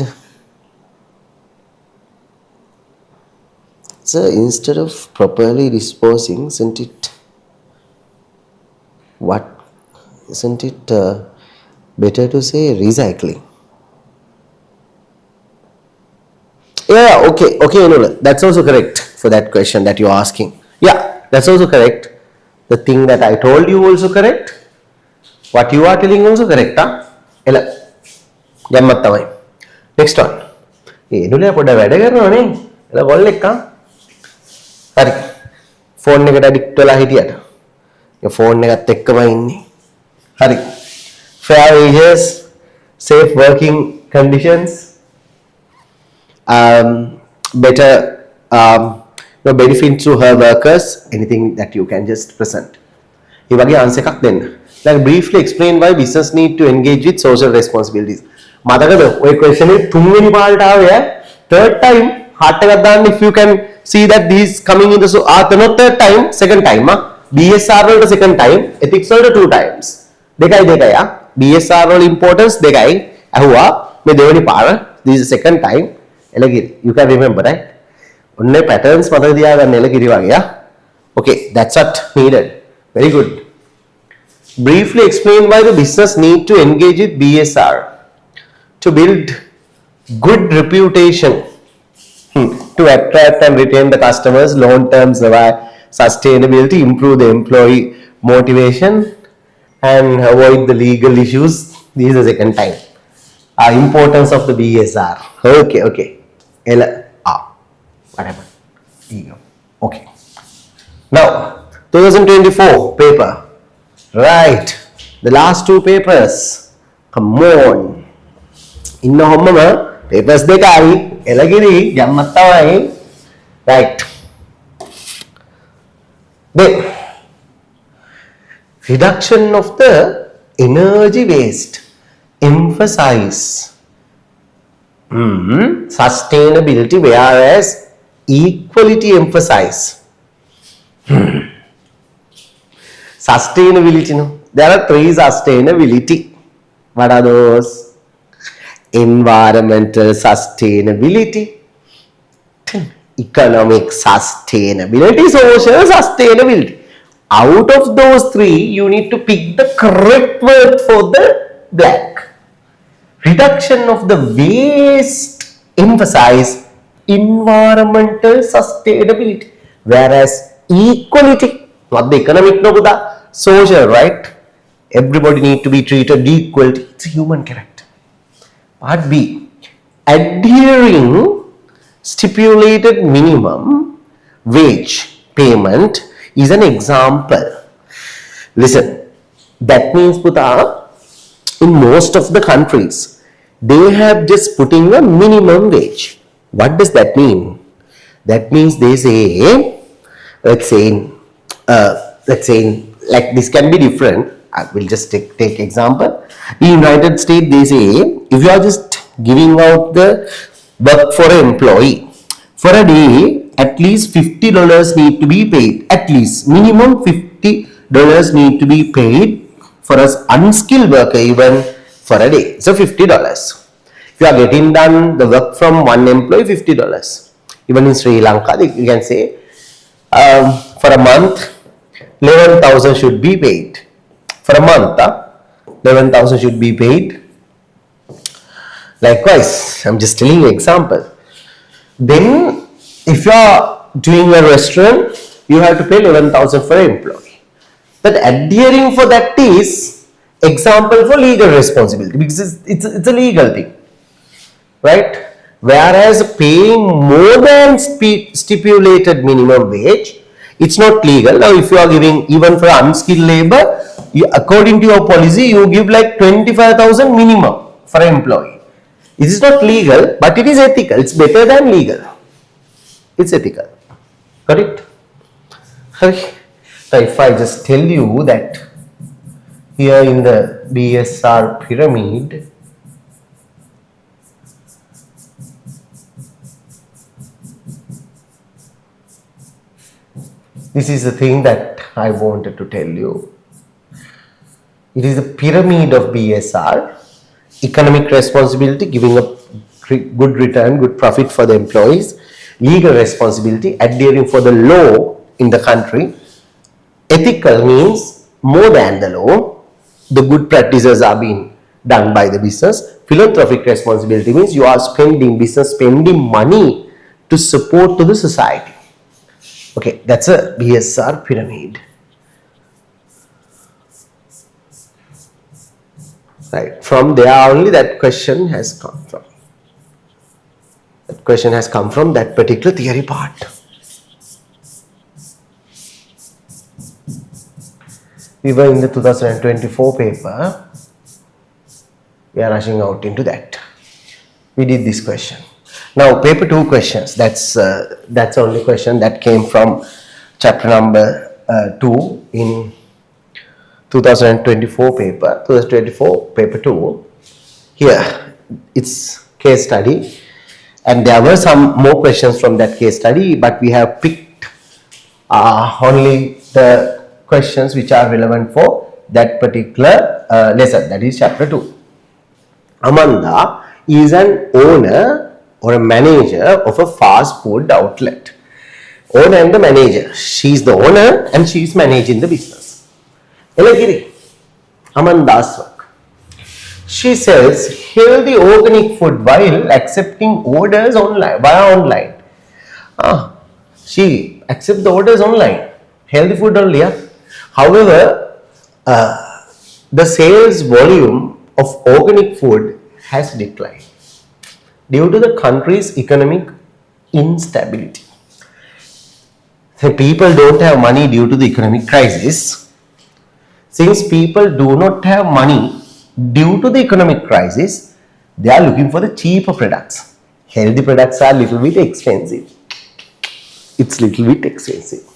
so instead of properly disposing, isn't it better to say recycling? Yeah, okay, that's also correct for that question that you're asking. Yeah, that's also correct. The thing that I told you also correct. What you are telling also correct, huh? Ela. Jammat tamai. Next one. එනුලේ පොඩ වැඩ කරනවනේ. එලා ගොල් එක්ක. හරි. Phone එකට addict වෙලා හිටියට. ඒ phone එකත් එක්කම ඉන්නේ. හරි. Fair wages, safe working conditions, better benefits to her workers, anything that you can just present. ඒ වගේ ආන්සර් එකක් දෙන්න. Like briefly explain why business need to engage with social responsibilities. මතකද ඔය question එක තුන්වෙනි පාඩට ආවේ third time heart එකක් දාන්න if you can see that these coming in the not third time second time BSR වලට second time ethics වලට 2 times දෙකයි BSR වල importance දෙකයි අහුවා මේ දෙවෙනි පාර this is the second time එලගිරි you can remember right ඔන්නේ patterns මතක තියාගන්න එලගිරි වගේ okay that's what needed very good. Briefly explain why the business need to engage with BSR to build good reputation, to attract and retain the customers, long-term sustainability, improve the employee motivation, and avoid the legal issues. This is the second time. Importance of the BSR. Okay. Whatever. Okay. Now, 2024 paper. Right, the last 2 papers. Come on. Inna hommama papers දෙකයි එලගිරි ජම්මත් තමයි. Right. Then reduction of the energy waste. Emphasize sustainability whereas equality emphasize. Sustainability, no? There are 3 sustainability. What are those? Environmental sustainability, Economic sustainability, social sustainability. Out of those three, you need to pick the correct word for the blank. Reduction of the waste emphasize environmental sustainability, whereas equality, not the economic, no, the social, right? Everybody need to be treated equally. It's a human character. Part B, adhering stipulated minimum wage payment is an example. Listen, that means Puta, in most of the countries, they have just putting a minimum wage. What does that mean? That means they say, let's say, like this can be different. I will just take example. In United States, they say if you are just giving out the work for an employee for a day, at least $50 need to be paid. At least minimum $50 need to be paid for an unskilled worker even for a day. So $50. If you are getting done the work from one employee, $50. Even in Sri Lanka, you can say for a month, 11,000 should be paid. For a month, 11,000 should be paid. Likewise, I'm just telling you example. Then, if you are doing a restaurant, you have to pay 11,000 for an employee. But adhering for that is example for legal responsibility because it's a legal thing, right? Whereas paying more than stipulated minimum wage, it's not legal. Now, if you are giving even for unskilled labor, according to your policy, you give like 25,000 minimum for an employee. It is not legal, but it is ethical. It's better than legal. It's ethical. Correct? Okay. So if I just tell you that here in the BSR pyramid, this is the thing that I wanted to tell you. It is a pyramid of BSR, economic responsibility, giving a good return, good profit for the employees, legal responsibility, adhering for the law in the country, ethical means more than the law, the good practices are being done by the business, philanthropic responsibility means you are business spending money to support to the society. Okay, that's a BSR pyramid. Right, from there only that question has come from. That question has come from that particular theory part. We were in the 2024 paper. We are rushing out into that. We did this question. Now, paper 2 questions. That's only question that came from chapter number 2 in 2024 paper. 2024 paper 2. Here, it's case study, and there were some more questions from that case study, but we have picked only the questions which are relevant for that particular lesson. That is chapter 2. Amanda is an owner or a manager of a fast food outlet. Owner and the manager. She is the owner and she is managing the business. Elagiri, Amanda's work. She sells healthy organic food while accepting orders online via online. She accepts the orders online. Healthy food only. Yeah? However, the sales volume of organic food has declined due to the country's economic instability. So people don't have money due to the economic crisis. Since people do not have money due to the economic crisis, they are looking for the cheaper products. Healthy products are little bit expensive. It's little bit expensive.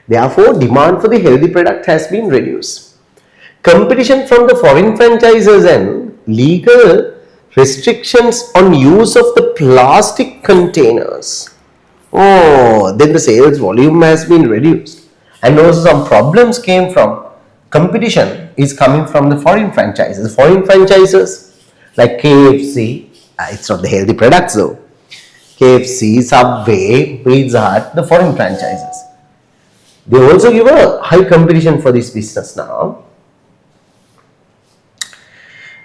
Therefore, demand for the healthy product has been reduced. Competition from the foreign franchisers and legal restrictions on use of the plastic containers. Then the sales volume has been reduced. And also some problems came from competition is coming from the foreign franchises. Foreign franchisers like KFC, it's not the healthy products though. KFC, Subway, Pizza Hut, the foreign franchises. They also give a high competition for this business now.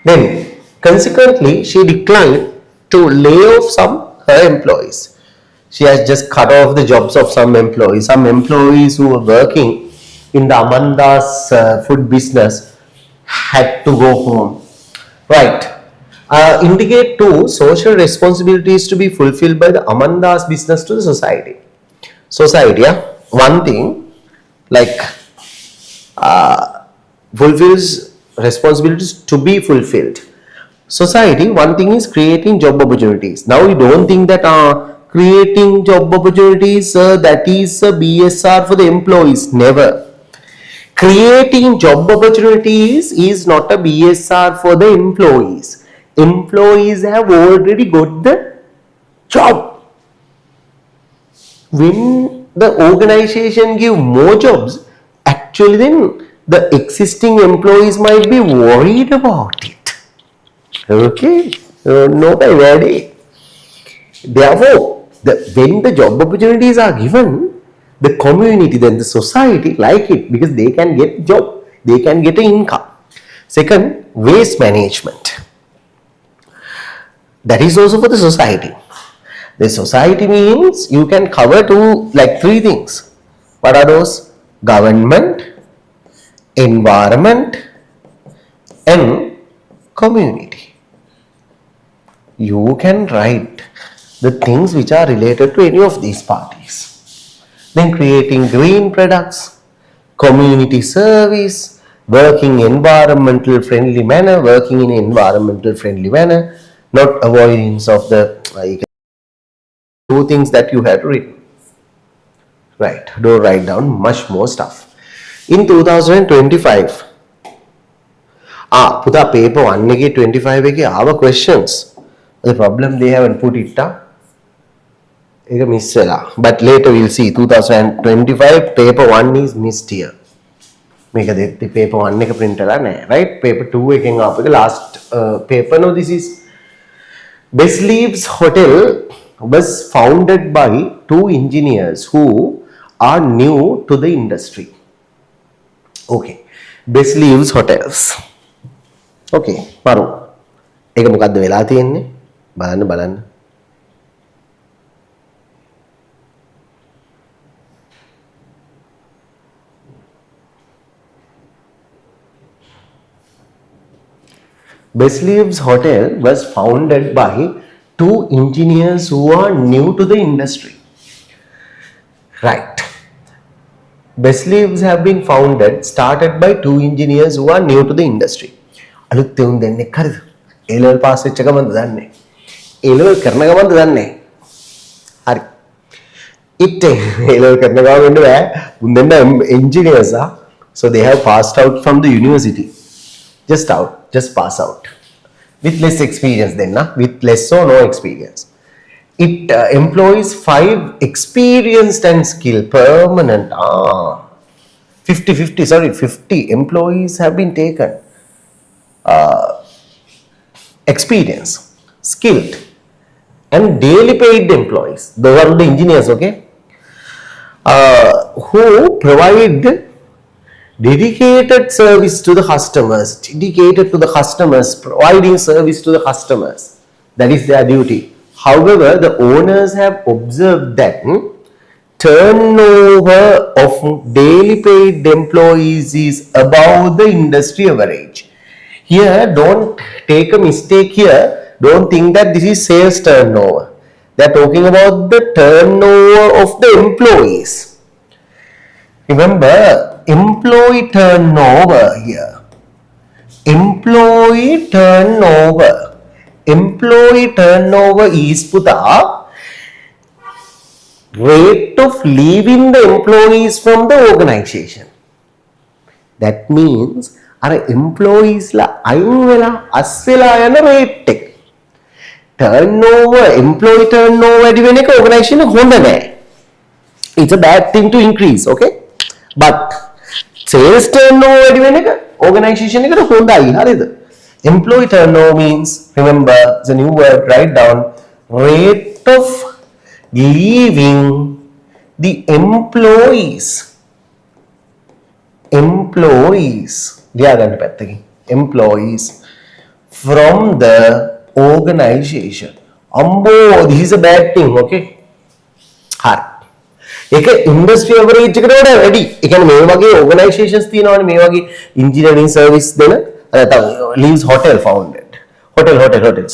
Then, consequently, she declined to lay off some her employees. She has just cut off the jobs of some employees. Some employees who were working in the Amanda's food business had to go home. Right. Indicate two social responsibilities to be fulfilled by the Amanda's business to the society. Society, yeah. One thing like fulfills responsibilities to be fulfilled. Society, one thing is creating job opportunities. Now we don't think that creating job opportunities that is a BSR for the employees. Never. Creating job opportunities is not a BSR for the employees. Employees have already got the job. When the organization give more jobs, actually then the existing employees might be worried about it. Okay, not a worry. Therefore, when the job opportunities are given, the community, then the society like it because they can get job, they can get an income. Second, waste management. That is also for the society. The society means you can cover three things. What are those? Government, environment, and community. You can write the things which are related to any of these parties. Then creating green products, community service, working in environmental friendly manner, not avoidance of the two things that you have to read. Right, don't write down much more stuff. In 2025, put up paper 1 again 25 again our questions. The problem they haven't put it down. But later we'll see 2025 paper 1 is missed here. Make the paper 1 එක print right? Paper 2 එකෙන් ආපු last paper. No, this is Best Leaves Hotel was founded by two engineers who are new to the industry. Okay, Best Leaves Hotels. Okay, paru. ඒක මොකද්ද වෙලා තියෙන්නේ? බලන්න. Best Leaves Hotel was founded by two engineers who are new to the industry. Right. Best Leaves have been started by two engineers who are new to the industry. අලුත් උන් දෙන්නෙක් හරිද? A-level pass වෙච්ච ගමන්ද දන්නේ? A-level කරන ගමන්ද දන්නේ? හරි. A-level කරන ගමන් වෙන්න බෑ. උන් දෙන්න engineers are. So they have passed out from the university. Just pass out. With less experience then, with less or no experience. It employs 5 experienced and skilled permanent. 50 employees have been taken. Experience, skilled, and daily paid employees. Those are the engineers, okay? Who provide dedicated service to the customers, providing service to the customers. That is their duty. However, the owners have observed that turnover of daily paid employees is above the industry average. Here, don't take a mistake here. Don't think that this is sales turnover. They are talking about the turnover of the employees. Remember, employee turnover here. Employee turnover is puta rate of leaving the employees from the organization. That means our employees la අයින් වෙලා අස්සෙලා යන rate එක. Employee turnover වැඩි වෙන එක organization එක හොඳ නෑ. It's a bad thing to increase, okay? But sales turnover වැඩි වෙන එක organization එකට හොඳයි, හරිද? Employee turnover means, remember, the new word, write down, rate of leaving the employees from the organization. Ambo, this is a bad thing, okay? හරි. ඒක industry අවරේජ් එකට වඩා වැඩි. ඒ කියන්නේ මේ වගේ ඕගනයිසේෂන්ස් තියෙනවානේ මේ වගේ ඉන්ජිනියරින් සර්විස් දෙන leaves hotel founded. Hotel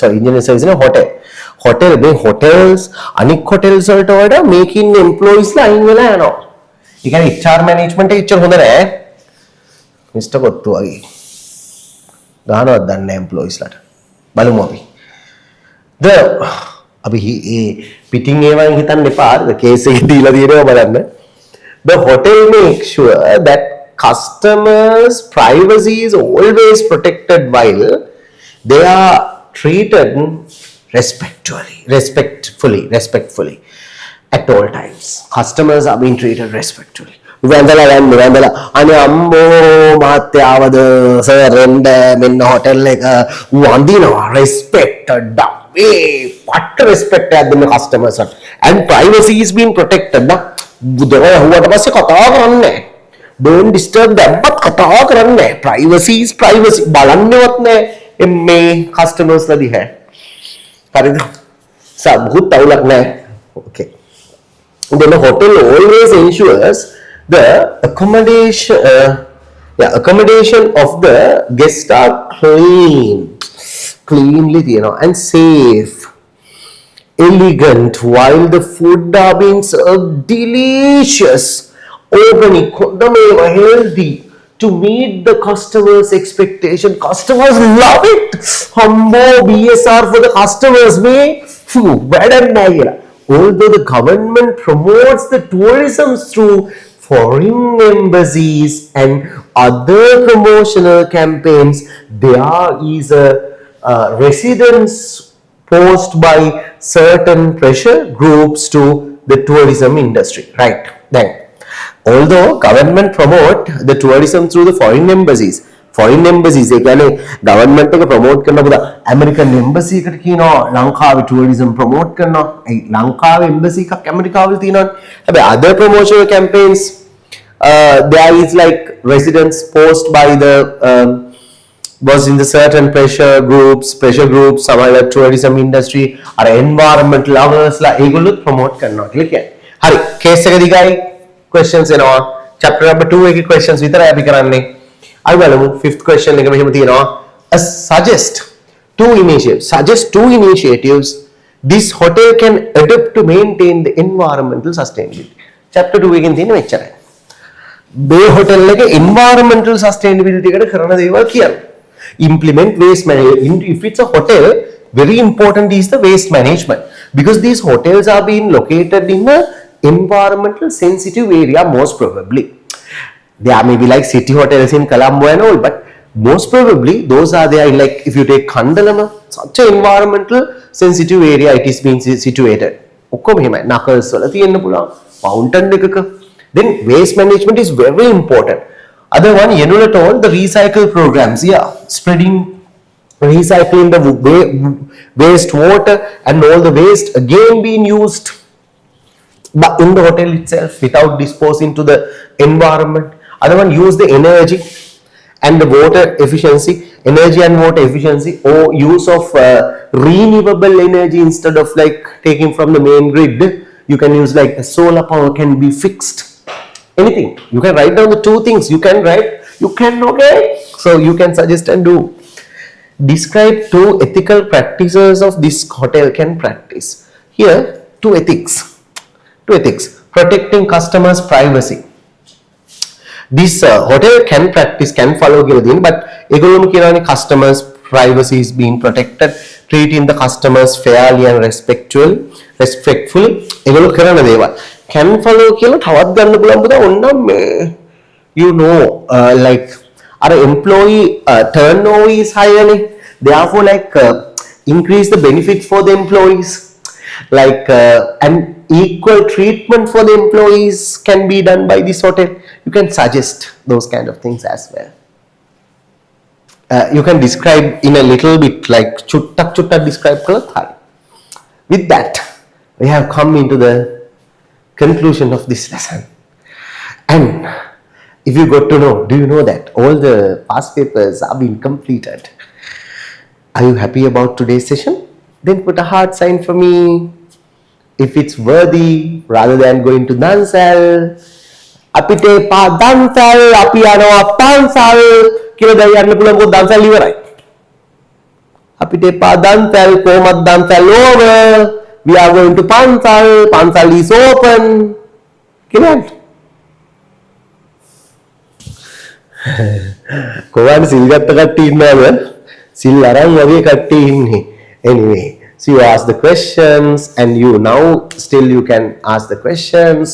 sorry engineering service නේ හොටෙල්. හොටෙල් මේ හොටෙල්ස් අනික් හොටෙල්ස් වලට වඩා මේකින් එම්ප්ලොයිස්ලා අයින් වෙලා යනවා. ඒ කියන්නේ HR මැනේජ්මන්ට් එක ඉච්චර හොඳ නැහැ. මිස්ටර් කොත්තු වගේ. ගහනවත් දන්නේ නැහැ එම්ප්ලොයිස්ලාට. බලමු අපි. අපි පිටින් ඒවායින් හිතන්න එපා. කේස් එක දීලා තියෙනවා බලන්න. The hotel makes sure that customers' privacy is always protected while they are treated respectfully at all times. Customers are being treated respectfully. වැඳලා අනේ අම්මෝ මාත්‍යාවද සර් රෙන්ඩ මෙන්න හොටෙල් එක වඳිනවා respected what respect එකක්ද මේ customers ට and privacy is being protected නා බුදේ හුවට පස්සේ කතා කරන්නේ don't disturb them but කතා කරන්නේ privacy is privacy බලන්නේවත් නැහැ මේ customers ලා දිහා හරිද සබ්හුත් අවුලක් නැහැ okay then the hotel always ensures the accommodation of the guests are cleanly and safe, elegant, while the food are being served delicious, organic, healthy to meet the customers' expectation. Customers love it. Humbo BSR for the customers, although the government promotes the tourism through foreign embassies and other promotional campaigns, there is a residence posed by certain pressure groups to the tourism industry, right? Then, although government promote the tourism through the foreign embassies, ඒ කියන්නේ government එක promote කරන පුදා American embassy එකට කියනවා ලංකාවේ tourism promote කරනවා. ඒ ලංකාවේ embassy එකක් ඇමරිකාවල තියෙනවානේ. හැබැයි other promotional campaigns there is like residence posed by the was in the certain pressure groups සමහර tourism industry අර environment lovers ලා ඒගොල්ලොත් promote කරනවා කියලා කියන්නේ. හරි case එක දිගයි questions එනවා. chapter number 2 එකේ questions විතරයි අපි කරන්නේ. අපි බලමු 5th question එක මෙහෙම තියෙනවා. Suggest two initiatives this hotel can adopt to maintain the environmental sustainability. chapter 2 එකෙන් තියෙන මෙච්චරයි. මේ hotel එකේ environmental sustainability එකට කරන දේවල් කියන්නේ. Implement waste management. If it's a hotel, very important is the waste management because these hotels are being located in a environmental sensitive area most probably. There may be like city hotels in Colombo and all, but most probably those are there in like if you take Kandalama, such an environmental sensitive area it is being situated. ඔක්කොම එහෙමයි. Knuckles වල තියෙන්න පුළුවන්. Mountain එකක. Then waste management is very important. Other one, Yenula told the recycle programs, recycling the waste water and all the waste again being used but in the hotel itself without disposing to the environment. Other one, use the energy and the water efficiency or use of renewable energy instead of like taking from the main grid. You can use like the solar power can be fixed. Anything you can write down the two things you can okay, so you can suggest and do. Describe two ethical practices of this hotel can practice. Here two ethics protecting customers privacy. This hotel can follow given, but egolum kirani customers privacy is being protected, treating the customers fairly and respectfully egolu කරන දේවල් can follow කියලා තවත් ගන්න පුළුවන් පුතා ඔන්න මේ you know like our employee turnover is higher, therefore like increase the benefit for the employees, like and equal treatment for the employees can be done by this hotel. You can suggest those kind of things as well. You can describe in a little bit like chuttak describe කළත් හරි. With that we have come into the conclusion of this lesson. And if you got to know, do you know that all the past papers have been completed? Are you happy about today's session? Then put a heart sign for me. If it's worthy, rather than going to Dansal, අපිට පා දන්සල් අපි යනවා පන්සල් කියලා දැන් යන්න පුළුවන් මොකද දන්සල් ඉවරයි. අපිට පා දන්සල් කොහමද දන්සල් over, we are going to පන්සල් is open කියලා. කොහොමද සිල් ගත්ත කට්ටිය ඉන්නවද? සිල් අරන් වගේ කට්ටිය ඉන්නේ. Anyway, so you ask the questions and you now still you can ask the questions.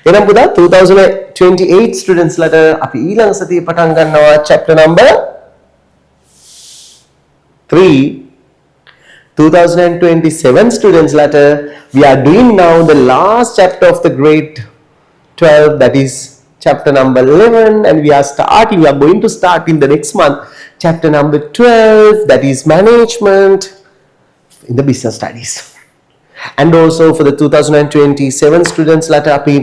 එනම් පුතා 2028 students ලට අපි ඊළඟ සතියේ පටන් ගන්නවා chapter number 3. 2027 students later, we are doing now the last chapter of the grade 12, that is chapter number 11, and we are going to start in the next month chapter number 12, that is management in the business studies. And also for the 2027 students later, අපි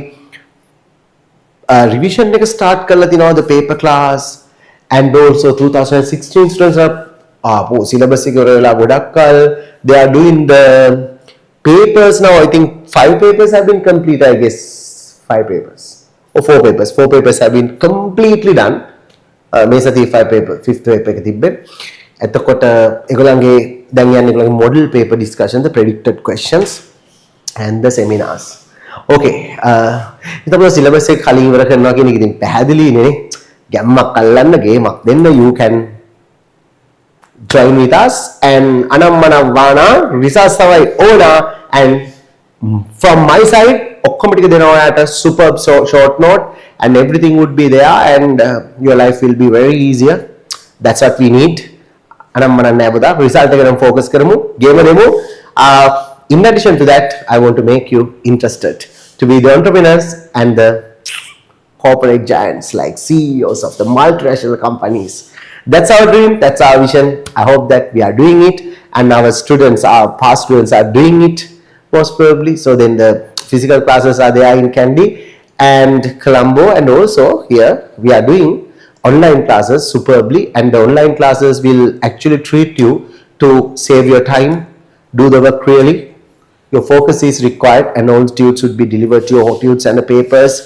revision එක start කරලා තිනවා the paper class, and also 2016 students syllabus එක ඉවර වෙලා ගොඩක් කල් they are doing the papers now. I think 5 papers have been complete, I guess 5 papers or 4 papers. 4 papers have been completely done. මේ සතියේ 5 paper 5th paper එක තිබ්බේ. එතකොට ඒගොල්ලන්ගේ දැන් යන්නේ ඒගොල්ලන්ගේ model paper discussion, the predicted questions and the seminars. Okay, ඉතින් syllabus එක කලින් ඉවර කරනවා කියන එක ඉතින් පැහැදිලිනේ නේ. ගැම්මක් අල්ලන්න ගේමක් දෙන්න, you can join with us and Anamana Vana Visas Savai Ona, and from my side ඔක්කොම ටික දෙනවා at a superb short note, and everything would be there, and your life will be very easier. That's what we need. Anamana නෑ පුතා, result එක නම් focus කරමු, game දෙමු. In addition to that, I want to make you interested to be the entrepreneurs and the corporate giants like CEOs of the multinational companies. That's our dream, that's our vision. I hope that we are doing it, and our students, our past students are doing it most probably. So then the physical classes are there in Kandy and Colombo, and also here we are doing online classes superbly, and the online classes will actually treat you to save your time, do the work really. Your focus is required, and all tudes would be delivered to your tudes, and the papers,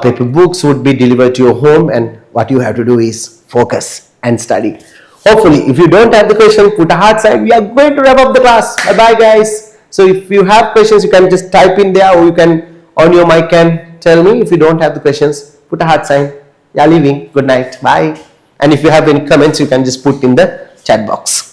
paper books would be delivered to your home, and what you have to do is focus and study. Hopefully, if you don't have the question, put a heart sign. We are going to wrap up the class. Bye bye guys. So if you have questions, you can just type in there, or you can on your mic can tell me. If you don't have the questions, put a heart sign. We are leaving. Good night. Bye. And if you have any comments, you can just put in the chat box.